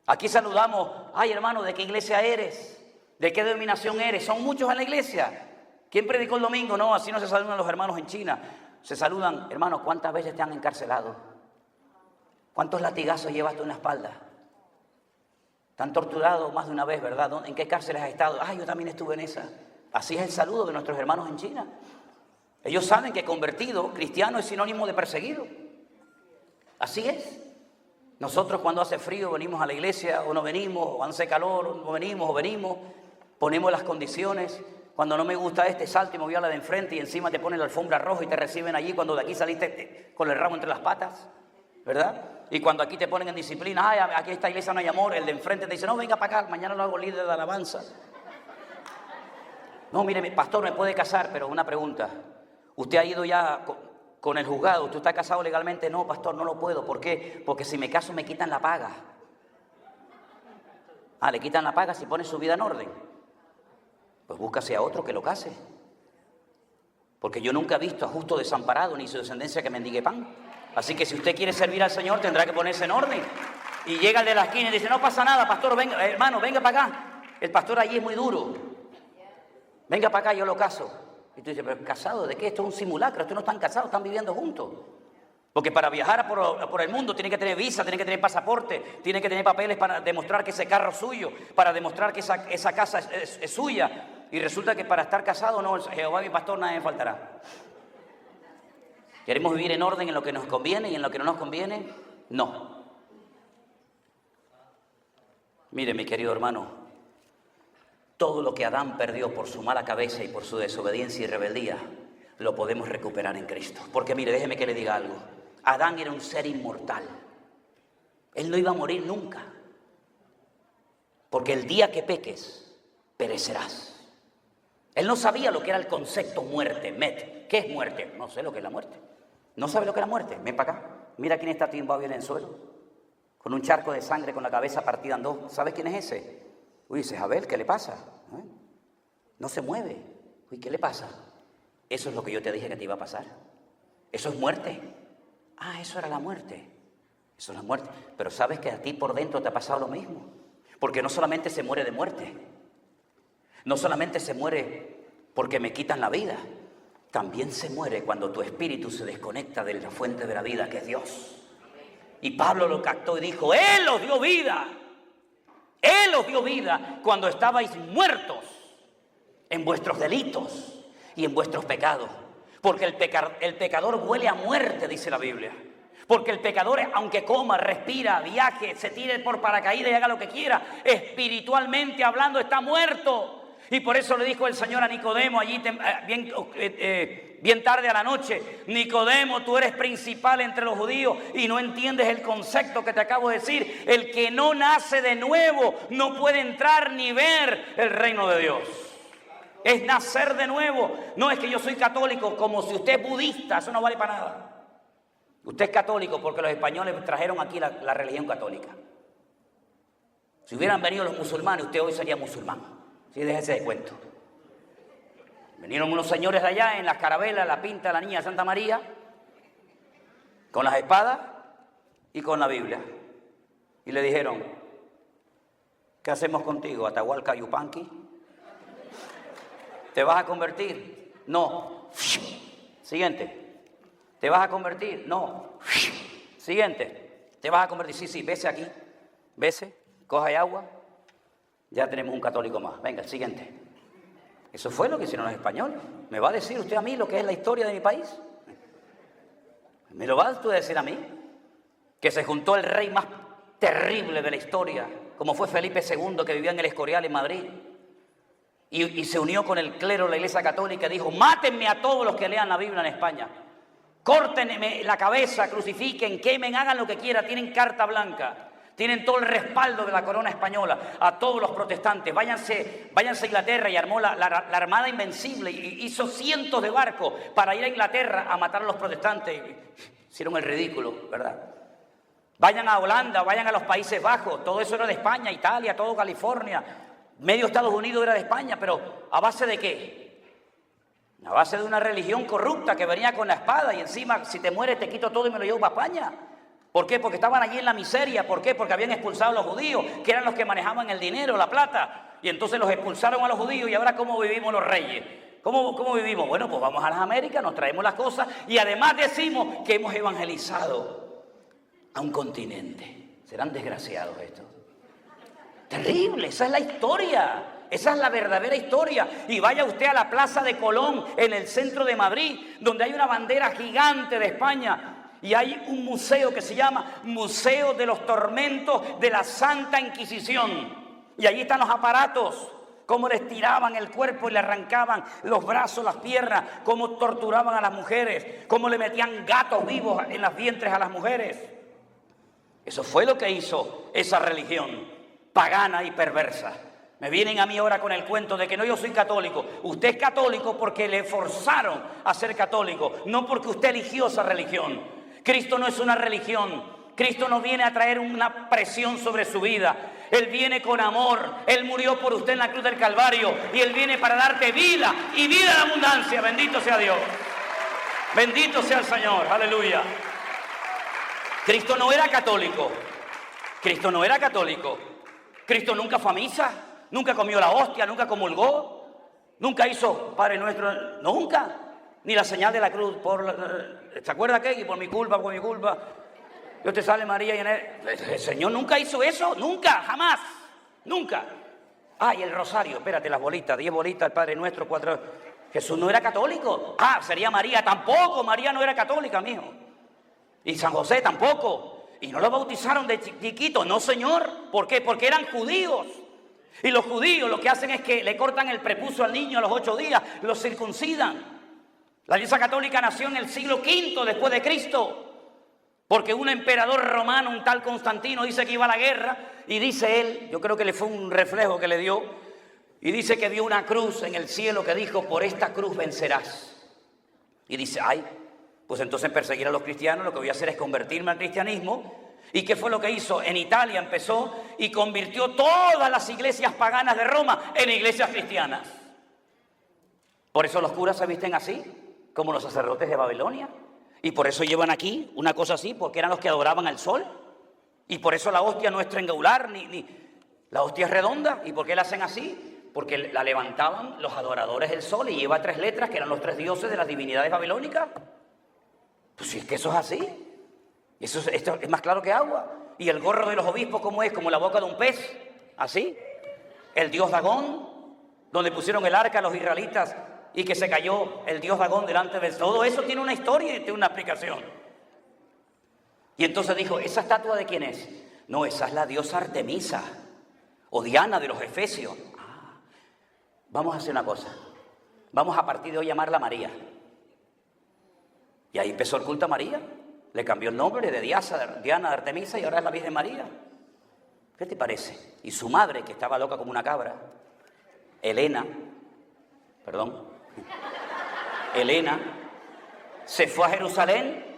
Aquí saludamos, ay hermano, ¿de qué iglesia eres? ¿De qué denominación eres? Son muchos en la iglesia. ¿Quién predicó el domingo? No, así no se saludan los hermanos en China. Se saludan, hermano, ¿cuántas veces te han encarcelado? ¿Cuántos latigazos llevas tú en la espalda? Te han torturado más de una vez, ¿verdad? ¿En qué cárceles has estado? Ah, yo también estuve en esa. Así es el saludo de nuestros hermanos en China. Ellos saben que convertido, cristiano, es sinónimo de perseguido. Así es. Nosotros cuando hace frío venimos a la iglesia o no venimos, o hace calor no venimos o venimos, ponemos las condiciones. Cuando no me gusta salto y me voy a la de enfrente y encima te ponen la alfombra roja y te reciben allí cuando de aquí saliste con el ramo entre las patas, ¿verdad? Y cuando aquí te ponen en disciplina, ay, aquí esta iglesia no hay amor, el de enfrente te dice, no, venga para acá, mañana lo hago líder de alabanza. No, mire, pastor, me puede casar, pero una pregunta. ¿Usted ha ido ya con el juzgado? ¿Usted está casado legalmente? No, pastor, no lo puedo. ¿Por qué? Porque si me caso me quitan la paga. Ah, le quitan la paga si pone su vida en orden. Pues búscase a otro que lo case. Porque yo nunca he visto a justo desamparado ni su descendencia que mendigue pan. Así que si usted quiere servir al Señor tendrá que ponerse en orden. Y llega el de la esquina y dice, no pasa nada, pastor, venga, hermano, venga para acá. El pastor allí es muy duro. Venga para acá, yo lo caso. Y tú dices, pero ¿casado de qué? Esto es un simulacro, estos no están casados, están viviendo juntos. Porque para viajar por el mundo tiene que tener visa, tiene que tener pasaporte, tiene que tener papeles para demostrar que ese carro es suyo, para demostrar que esa casa es suya. Y resulta que para estar casado, no, Jehová mi pastor, nadie me faltará. ¿Queremos vivir en orden en lo que nos conviene y en lo que no nos conviene? No. Mire, mi querido hermano, todo lo que Adán perdió por su mala cabeza y por su desobediencia y rebeldía, lo podemos recuperar en Cristo. Porque mire, déjeme que le diga algo. Adán era un ser inmortal. Él no iba a morir nunca. Porque el día que peques, perecerás. Él no sabía lo que era el concepto muerte, met. ¿Qué es muerte? No sé lo que es la muerte. ¿No sabe lo que es la muerte? Ven para acá. Mira quién está tumbado en el suelo. Con un charco de sangre, con la cabeza partida en dos. ¿Sabes quién es ese? Uy, dices, a ver, ¿qué le pasa? No se mueve. Uy, ¿qué le pasa? Eso es lo que yo te dije que te iba a pasar. Eso es muerte. Ah, eso era la muerte. Eso es la muerte. Pero sabes que a ti por dentro te ha pasado lo mismo. Porque no solamente se muere de muerte. No solamente se muere porque me quitan la vida. También se muere cuando tu espíritu se desconecta de la fuente de la vida, que es Dios. Y Pablo lo captó y dijo, Él os dio vida. Él os dio vida cuando estabais muertos en vuestros delitos y en vuestros pecados. Porque el pecador huele a muerte, dice la Biblia. Porque el pecador, aunque coma, respira, viaje, se tire por paracaídas y haga lo que quiera, espiritualmente hablando está muerto. Y por eso le dijo el Señor a Nicodemo allí bien tarde a la noche, Nicodemo, tú eres principal entre los judíos y no entiendes el concepto que te acabo de decir. El que no nace de nuevo no puede entrar ni ver el reino de Dios. Es nacer de nuevo. No es que yo soy católico, como si usted es budista, eso no vale para nada. Usted es católico porque los españoles trajeron aquí la religión católica. Si hubieran venido los musulmanes, usted hoy sería musulmán. Sí, déjese de cuento. Vinieron unos señores de allá en las carabelas, la pinta de la niña de Santa María, con las espadas y con la Biblia. Y le dijeron, ¿qué hacemos contigo, Atahualpa Yupanqui? ¿Te vas a convertir? No. Siguiente. ¿Te vas a convertir? No. Siguiente. ¿Te vas a convertir? Sí, vese aquí. Vese, coja ahí agua. Ya tenemos un católico más. Venga, el siguiente. Eso fue lo que hicieron los españoles. ¿Me va a decir usted a mí lo que es la historia de mi país? ¿Me lo va a decir a mí? Que se juntó el rey más terrible de la historia, como fue Felipe II, que vivía en el Escorial en Madrid, y se unió con el clero de la Iglesia Católica y dijo, mátenme a todos los que lean la Biblia en España. Córtenme la cabeza, crucifiquen, quemen, hagan lo que quieran, tienen carta blanca. Tienen todo el respaldo de la corona española, a todos los protestantes. Váyanse a Inglaterra, y armó la Armada Invencible y hizo cientos de barcos para ir a Inglaterra a matar a los protestantes. Hicieron el ridículo, ¿verdad? Vayan a Holanda, vayan a los Países Bajos, todo eso era de España, Italia, todo California, medio Estados Unidos era de España, pero ¿a base de qué? A base de una religión corrupta que venía con la espada y encima, si te mueres te quito todo y me lo llevo para España. ¿Por qué? Porque estaban allí en la miseria. ¿Por qué? Porque habían expulsado a los judíos, que eran los que manejaban el dinero, la plata. Y entonces los expulsaron a los judíos. ¿Y ahora cómo vivimos los reyes? ¿Cómo vivimos? Bueno, pues vamos a las Américas, nos traemos las cosas y además decimos que hemos evangelizado a un continente. Serán desgraciados estos. Terrible, esa es la historia. Esa es la verdadera historia. Y vaya usted a la Plaza de Colón, en el centro de Madrid, donde hay una bandera gigante de España. Y hay un museo que se llama Museo de los Tormentos de la Santa Inquisición. Y allí están los aparatos, cómo les tiraban el cuerpo y le arrancaban los brazos, las piernas, cómo torturaban a las mujeres, cómo le metían gatos vivos en las vientres a las mujeres. Eso fue lo que hizo esa religión pagana y perversa. Me vienen a mí ahora con el cuento de que no, yo soy católico. Usted es católico porque le forzaron a ser católico, no porque usted eligió esa religión. Cristo no es una religión. Cristo no viene a traer una presión sobre su vida. Él viene con amor. Él murió por usted en la cruz del Calvario. Y Él viene para darte vida y vida en abundancia. Bendito sea Dios. Bendito sea el Señor. Aleluya. Cristo no era católico. Cristo no era católico. Cristo nunca fue a misa. Nunca comió la hostia. Nunca comulgó. Nunca hizo Padre Nuestro. Nunca. Ni la señal de la cruz. ¿Se acuerda qué? Y por mi culpa. Dios te salve María. El Señor nunca hizo eso. Nunca, jamás. Nunca. Ah, y el rosario. Espérate, las bolitas. 10 bolitas, el Padre Nuestro, 4. Jesús no era católico. Ah, sería María. Tampoco. María no era católica, mijo. Y San José tampoco. Y no lo bautizaron de chiquito. No, señor. ¿Por qué? Porque eran judíos. Y los judíos lo que hacen es que le cortan el prepucio al niño a los 8 días. Lo circuncidan. La Iglesia Católica nació en el siglo V después de Cristo, porque un emperador romano, un tal Constantino, dice que iba a la guerra, y dice él, yo creo que le fue un reflejo que le dio, y dice que vio una cruz en el cielo que dijo, por esta cruz vencerás. Y dice, ay, pues entonces perseguir a los cristianos, lo que voy a hacer es convertirme al cristianismo. ¿Y qué fue lo que hizo? En Italia empezó y convirtió todas las iglesias paganas de Roma en iglesias cristianas. Por eso los curas se visten así, como los sacerdotes de Babilonia. Y por eso llevan aquí una cosa así, porque eran los que adoraban al sol. Y por eso la hostia no es triangular, ni la hostia es redonda. ¿Y por qué la hacen así? Porque la levantaban los adoradores del sol y lleva 3 letras, que eran los 3 dioses de las divinidades babilónicas. Pues si es que eso es así. Esto es más claro que agua. Y el gorro de los obispos, ¿cómo es? Como la boca de un pez. Así. El dios Dagón, donde pusieron el arca a los israelitas y que se cayó el dios Dagón delante de él. Todo eso tiene una historia y tiene una explicación. Y entonces dijo, ¿esa estatua de quién es? No, esa es la diosa Artemisa o Diana de los Efesios. Ah, vamos a hacer una cosa. Vamos a partir de hoy llamarla María. Y ahí empezó el culto a María. Le cambió el nombre de Diana de Artemisa y ahora es la Virgen María. ¿Qué te parece? Y su madre, que estaba loca como una cabra, Elena, se fue a Jerusalén.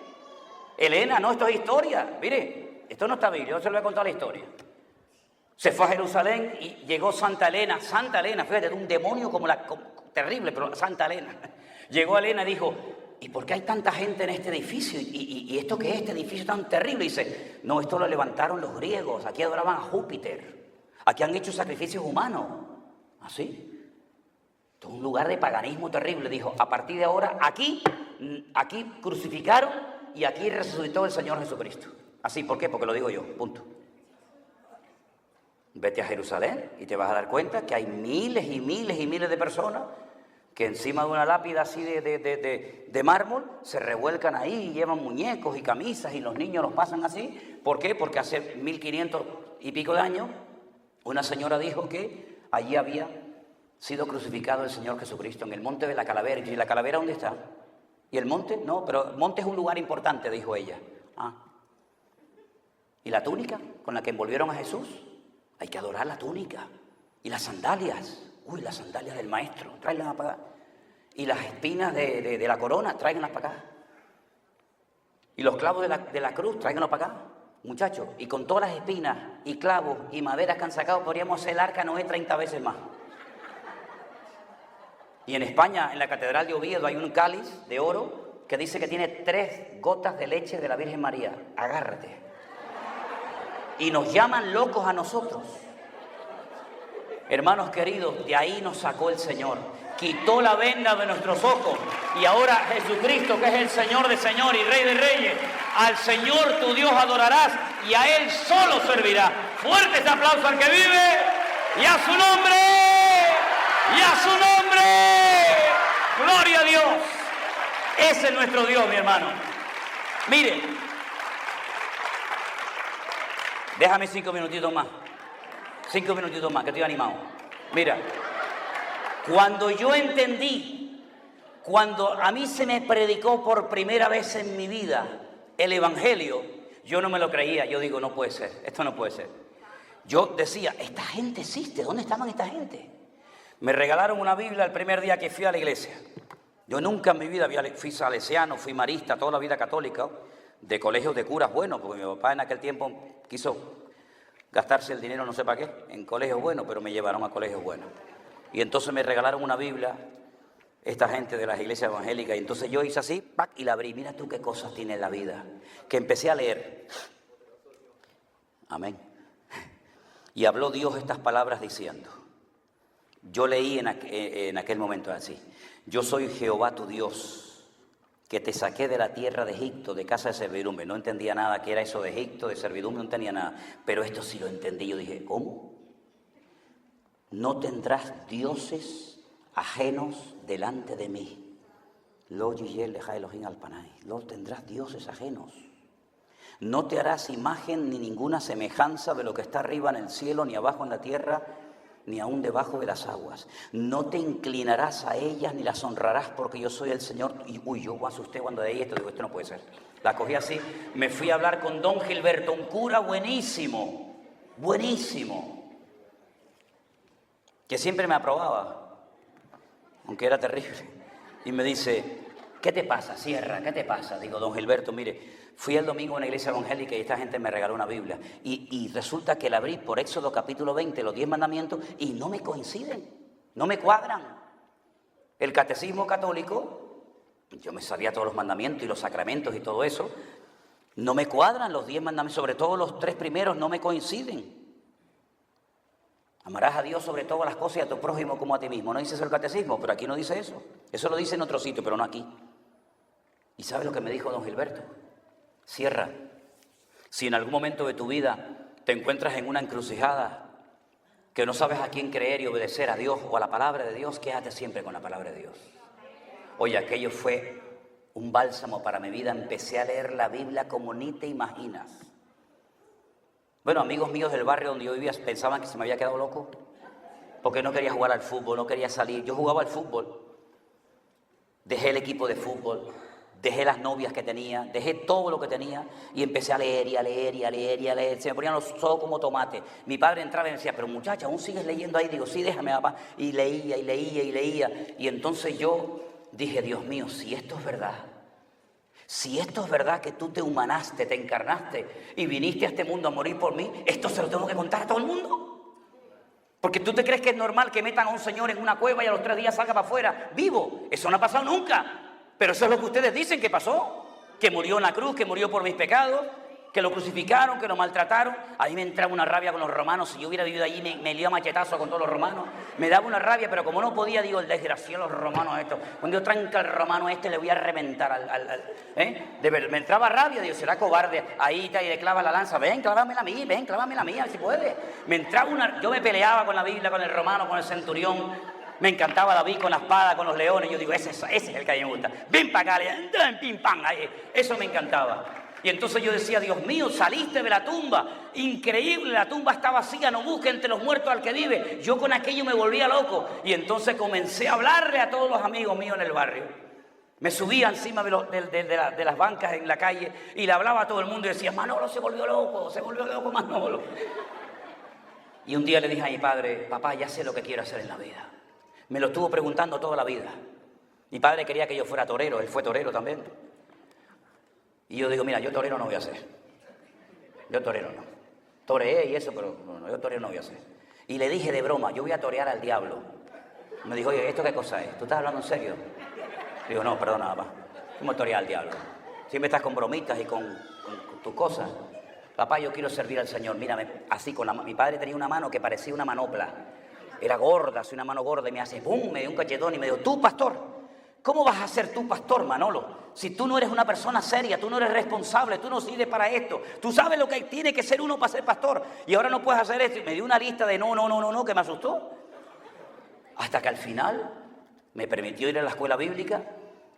Elena, no, esto es historia. Mire, esto no está bien, yo se lo voy a contar la historia. Se fue a Jerusalén y llegó Santa Elena, fíjate, era un demonio terrible, pero Santa Elena. Llegó Elena y dijo, ¿y por qué hay tanta gente en este edificio? ¿Y esto qué es este edificio tan terrible? Y dice, no, esto lo levantaron los griegos, aquí adoraban a Júpiter, aquí han hecho sacrificios humanos. ¿Así? Esto es un lugar de paganismo terrible. Dijo, a partir de ahora, aquí crucificaron y aquí resucitó el Señor Jesucristo. Así, ¿por qué? Porque lo digo yo, punto. Vete a Jerusalén y te vas a dar cuenta que hay miles y miles y miles de personas que encima de una lápida así de mármol se revuelcan ahí y llevan muñecos y camisas y los niños los pasan así. ¿Por qué? Porque hace 1500 y pico de años una señora dijo que allí había sido crucificado el Señor Jesucristo en el monte de la calavera. ¿Y la calavera dónde está? ¿Y el monte? No, pero el monte es un lugar importante, dijo ella. Ah. ¿Y la túnica con la que envolvieron a Jesús? Hay que adorar la túnica. Y las sandalias. Uy, las sandalias del maestro, tráiganlas para acá. Y las espinas de la corona, tráiganlas para acá. Y los clavos de la cruz, tráiganlos para acá. Muchachos, y con todas las espinas y clavos y maderas que han sacado, podríamos hacer el arca Noé 30 veces más. Y en España, en la Catedral de Oviedo, hay un cáliz de oro que dice que tiene 3 gotas de leche de la Virgen María. Agárrate. Y nos llaman locos a nosotros. Hermanos queridos, de ahí nos sacó el Señor. Quitó la venda de nuestros ojos. Y ahora Jesucristo, que es el Señor de señores y Rey de reyes, al Señor tu Dios adorarás y a Él solo servirás. Fuerte ese aplauso al que vive y a su nombre. Y a su nombre. Gloria a Dios. Ese es nuestro Dios, mi hermano. Mire. Déjame 5 minutitos más. 5 minutitos más, que estoy animado. Mira. Cuando yo entendí, cuando a mí se me predicó por primera vez en mi vida el Evangelio, yo no me lo creía. Yo digo, no puede ser, esto no puede ser. Yo decía, esta gente existe, ¿dónde estaban esta gente? Me regalaron una Biblia el primer día que fui a la iglesia. Yo nunca en mi vida fui salesiano, fui marista, toda la vida católica, de colegios de curas buenos, porque mi papá en aquel tiempo quiso gastarse el dinero no sé para qué, en colegios buenos, pero me llevaron a colegios buenos. Y entonces me regalaron una Biblia, esta gente de las iglesias evangélicas, y entonces yo hice así, ¡pac!, y la abrí. Mira tú qué cosas tiene la vida. Que empecé a leer. Amén. Y habló Dios estas palabras diciendo, yo leí en aquel momento así, yo soy Jehová tu Dios, que te saqué de la tierra de Egipto, de casa de servidumbre. No entendía nada qué era eso de Egipto, de servidumbre, no entendía nada. Pero esto sí lo entendí. Yo dije, ¿cómo? No tendrás dioses ajenos delante de mí. No tendrás dioses ajenos. No te harás imagen ni ninguna semejanza de lo que está arriba en el cielo, ni abajo en la tierra, ni aún debajo de las aguas. No te inclinarás a ellas ni las honrarás, porque yo soy el Señor. Y yo me asusté cuando leí esto, digo, esto no puede ser. La cogí así, me fui a hablar con don Gilberto, un cura buenísimo, que siempre me aprobaba, aunque era terrible. Y me dice, ¿qué te pasa, Sierra? ¿Qué te pasa? Digo, don Gilberto, mire, fui el domingo a una iglesia evangélica y esta gente me regaló una Biblia. Y resulta que la abrí por Éxodo capítulo 20, los 10 mandamientos, y no me coinciden, no me cuadran. El catecismo católico, yo me sabía todos los mandamientos y los sacramentos y todo eso, no me cuadran los 10 mandamientos, sobre todo los 3 primeros no me coinciden. Amarás a Dios sobre todas las cosas y a tu prójimo como a ti mismo. No dice eso el catecismo, pero aquí no dice eso. Eso lo dice en otro sitio, pero no aquí. ¿Y sabes lo que me dijo don Gilberto? Sierra, si en algún momento de tu vida te encuentras en una encrucijada que no sabes a quién creer y obedecer, a Dios o a la palabra de Dios, quédate siempre con la palabra de Dios. Oye, aquello fue un bálsamo para mi vida. Empecé a leer la Biblia como ni te imaginas. Bueno, amigos míos del barrio donde yo vivía pensaban que se me había quedado loco porque no quería jugar al fútbol, no quería salir. Yo jugaba al fútbol, dejé el equipo de fútbol, dejé las novias que tenía, dejé todo lo que tenía y empecé a leer y a leer y a leer y a leer. Se me ponían los ojos como tomate. Mi padre entraba y me decía, pero muchacha, ¿aún sigues leyendo ahí? Digo, sí, déjame, papá. Y leía y leía y leía. Y entonces yo dije, Dios mío, si esto es verdad, si esto es verdad que tú te humanaste, te encarnaste y viniste a este mundo a morir por mí, ¿esto se lo tengo que contar a todo el mundo? Porque tú te crees que es normal que metan a un señor en una cueva y a los 3 días salga para afuera vivo. Eso no ha pasado nunca. Pero eso es lo que ustedes dicen que pasó. Que murió en la cruz, que murió por mis pecados, que lo crucificaron, que lo maltrataron. A mí me entraba una rabia con los romanos. Si yo hubiera vivido allí, me liaba machetazo con todos los romanos. Me daba una rabia, pero como no podía, digo, el desgraciado los romanos estos. Cuando yo tranca al romano este, le voy a reventar De verdad, me entraba rabia, digo, será cobarde. Ahí te le clava la lanza. Ven, clávamela a mí, ven, clávamela a mí, a ver si puede. Me entraba yo me peleaba con la Biblia, con el romano, con el centurión. Me encantaba David con la espada, con los leones. Yo digo, ese es el que a mí me gusta. Ven para acá, pim, pam. Eso me encantaba. Y entonces yo decía, Dios mío, saliste de la tumba. Increíble, la tumba está vacía, no busque entre los muertos al que vive. Yo con aquello me volvía loco. Y entonces comencé a hablarle a todos los amigos míos en el barrio. Me subía encima de las bancas en la calle y le hablaba a todo el mundo y decía, Manolo se volvió loco Manolo. Y un día le dije a mi padre, papá, ya sé lo que quiero hacer en la vida. Me lo estuvo preguntando toda la vida. Mi padre quería que yo fuera torero, él fue torero también. Y yo digo, mira, yo torero no voy a ser. Yo torero no. Toreé y eso, pero no, yo torero no voy a ser. Y le dije de broma, yo voy a torear al diablo. Me dijo, oye, ¿esto qué cosa es? ¿Tú estás hablando en serio? Digo, no, perdona, papá. ¿Cómo torear al diablo? Siempre estás con bromitas y con tus cosas. Papá, yo quiero servir al Señor. Mírame, así con mi padre tenía una mano que parecía una manopla. Era gorda, así una mano gorda, y me hace ¡pum! Me dio un cachetón y me dijo, tú, pastor, ¿cómo vas a ser tú, pastor, Manolo? Si tú no eres una persona seria, tú no eres responsable, tú no sirves para esto. Tú sabes lo que tiene que ser uno para ser pastor. Y ahora no puedes hacer esto. Y me dio una lista de no, que me asustó. Hasta que al final me permitió ir a la escuela bíblica.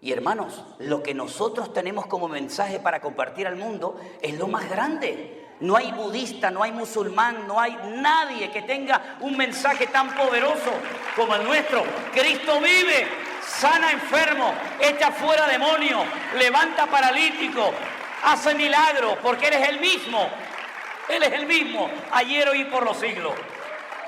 Y hermanos, lo que nosotros tenemos como mensaje para compartir al mundo es lo más grande. No hay budista, no hay musulmán, no hay nadie que tenga un mensaje tan poderoso como el nuestro. Cristo vive, sana enfermo, echa fuera demonios, levanta paralítico, hace milagros, porque Él es el mismo. Él es el mismo, ayer, hoy y por los siglos.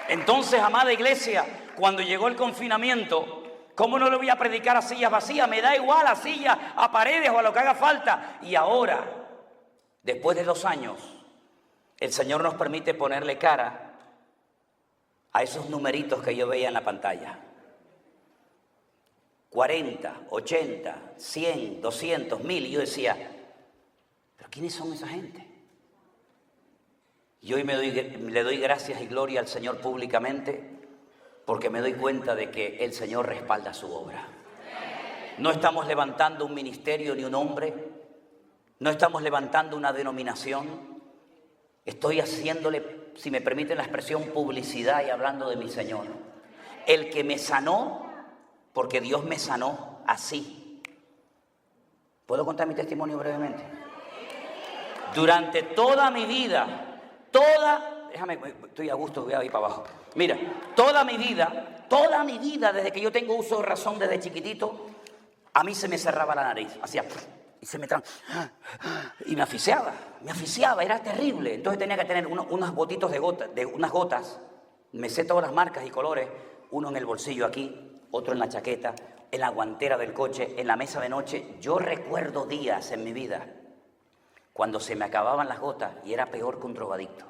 Entonces, amada iglesia, cuando llegó el confinamiento, ¿cómo no le voy a predicar a sillas vacías? Me da igual a sillas, a paredes o a lo que haga falta. Y ahora, después de 2 años, el Señor nos permite ponerle cara a esos numeritos que yo veía en la pantalla. 40, 80, 100, 200, 1000. Y yo decía, ¿pero quiénes son esa gente? Y hoy le doy gracias y gloria al Señor públicamente, porque me doy cuenta de que el Señor respalda su obra. No estamos levantando un ministerio ni un hombre, no estamos levantando una denominación. Estoy haciéndole, si me permiten la expresión, publicidad y hablando de mi Señor. El que me sanó, porque Dios me sanó así. ¿Puedo contar mi testimonio brevemente? Durante toda mi vida, estoy a gusto, voy a ir para abajo. Mira, toda mi vida, desde que yo tengo uso de razón, desde chiquitito, a mí se me cerraba la nariz, hacía y me asfixiaba, era terrible. Entonces tenía que tener unos botitos unas gotas, me sé todas las marcas y colores, uno en el bolsillo aquí, otro en la chaqueta, en la guantera del coche, en la mesa de noche. Yo recuerdo días en mi vida cuando se me acababan las gotas y era peor que un drogadicto.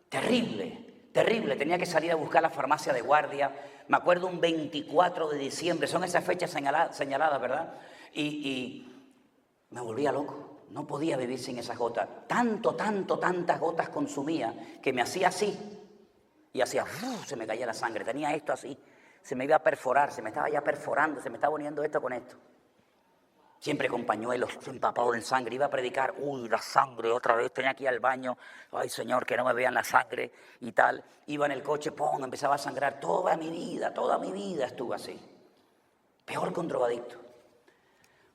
Terrible, tenía que salir a buscar la farmacia de guardia. Me acuerdo un 24 de diciembre, son esas fechas señaladas, ¿verdad? Y me volvía loco, no podía vivir sin esas gotas. Tantas gotas consumía que me hacía así y hacía, se me caía la sangre, tenía esto así, se me iba a perforar, se me estaba ya perforando, se me estaba uniendo esto con esto. Siempre con pañuelos, empapado en sangre, iba a predicar, la sangre otra vez, tenía que ir al baño, ay Señor, que no me vean la sangre y tal. Iba en el coche, empezaba a sangrar. Toda mi vida estuve así. Peor que un drogadicto.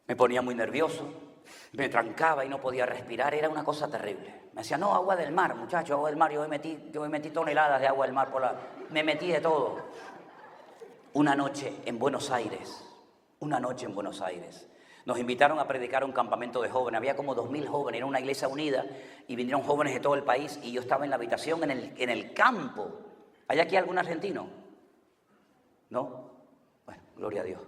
Me ponía muy nervioso, me trancaba y no podía respirar, era una cosa terrible. Me decía, no, agua del mar, muchacho, agua del mar. Yo me metí toneladas de agua del mar, me metí de todo. Una noche en Buenos Aires, nos invitaron a predicar a un campamento de jóvenes. Había como 2000 jóvenes, era una iglesia unida y vinieron jóvenes de todo el país y yo estaba en la habitación en el campo. ¿Hay aquí algún argentino? ¿No? Bueno, gloria a Dios.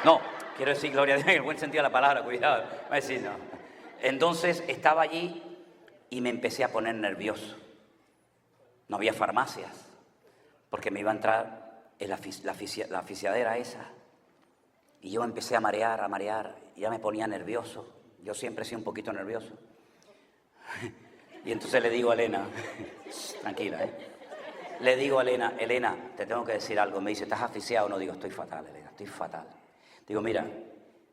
No, quiero decir gloria a Dios en el buen sentido de la palabra, cuidado. Va a decir no. Entonces estaba allí y me empecé a poner nervioso. No había farmacias porque me iba a entrar la asfixiadera esa. Y yo empecé a marear, y ya me ponía nervioso. Yo siempre he sido un poquito nervioso. Y entonces le digo a Elena, tranquila, le digo a Elena, te tengo que decir algo. Me dice, ¿estás asfixiado? No, digo, estoy fatal, Elena, estoy fatal. Digo, mira,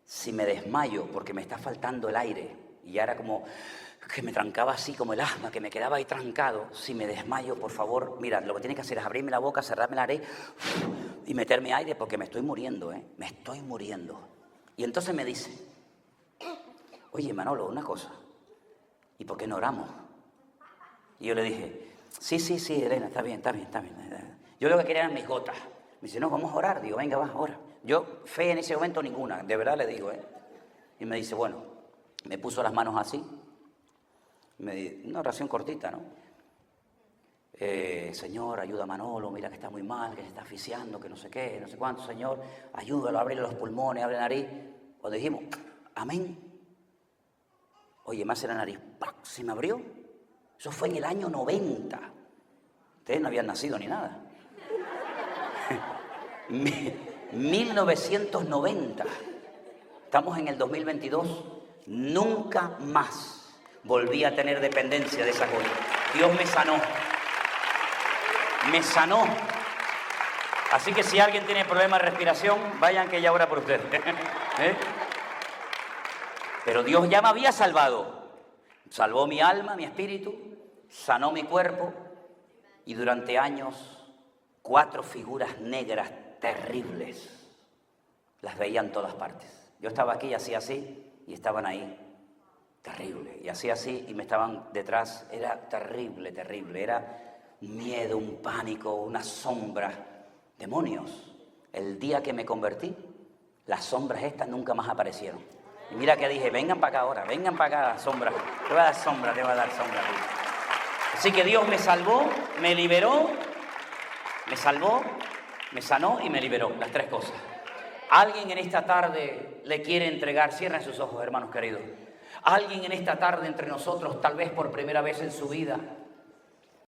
si me desmayo porque me está faltando el aire, y ya era como que me trancaba así como el asma, que me quedaba ahí trancado, si me desmayo, por favor, mira, lo que tienes que hacer es abrirme la boca, cerrarme la nariz y meterme aire porque me estoy muriendo, me estoy muriendo. Y entonces me dice, oye, Manolo, una cosa, ¿y por qué no oramos? Y yo le dije, sí, Elena, está bien. Yo lo que quería eran mis gotas. Me dice, no, vamos a orar. Digo, venga, va, ora. Yo, fe en ese momento ninguna, de verdad le digo, Y me dice, bueno, me puso las manos así. Una oración cortita, ¿no? Señor, ayuda a Manolo, mira que está muy mal, que se está asfixiando, que no sé qué, no sé cuánto. Señor, ayúdalo, ábrele los pulmones, abre la nariz. Cuando dijimos, amén. Oye, me hace la nariz, ¡pac! Se me abrió. Eso fue en el año 90. Ustedes no habían nacido ni nada. 1990. Estamos en el 2022. Nunca más volví a tener dependencia de esa cosa. Dios me sanó. Me sanó. Así que si alguien tiene problemas de respiración, vayan que ella ora por ustedes. Pero Dios ya me había salvado. Salvó mi alma, mi espíritu, sanó mi cuerpo y durante años 4 figuras negras terribles las veía en todas partes. Yo estaba aquí y hacía así y estaban ahí. Terrible. Y hacía así y me estaban detrás. Era terrible, terrible. Era un miedo, un pánico, una sombra. Demonios. El día que me convertí, las sombras estas nunca más aparecieron. Y mira que dije, vengan para acá ahora, vengan para acá, sombra. Te voy a dar sombra, te voy a dar sombra. Así que Dios me salvó, me liberó, me salvó, me sanó y me liberó. Las 3 cosas. Alguien en esta tarde le quiere entregar, cierren sus ojos, hermanos queridos. Alguien en esta tarde entre nosotros, tal vez por primera vez en su vida,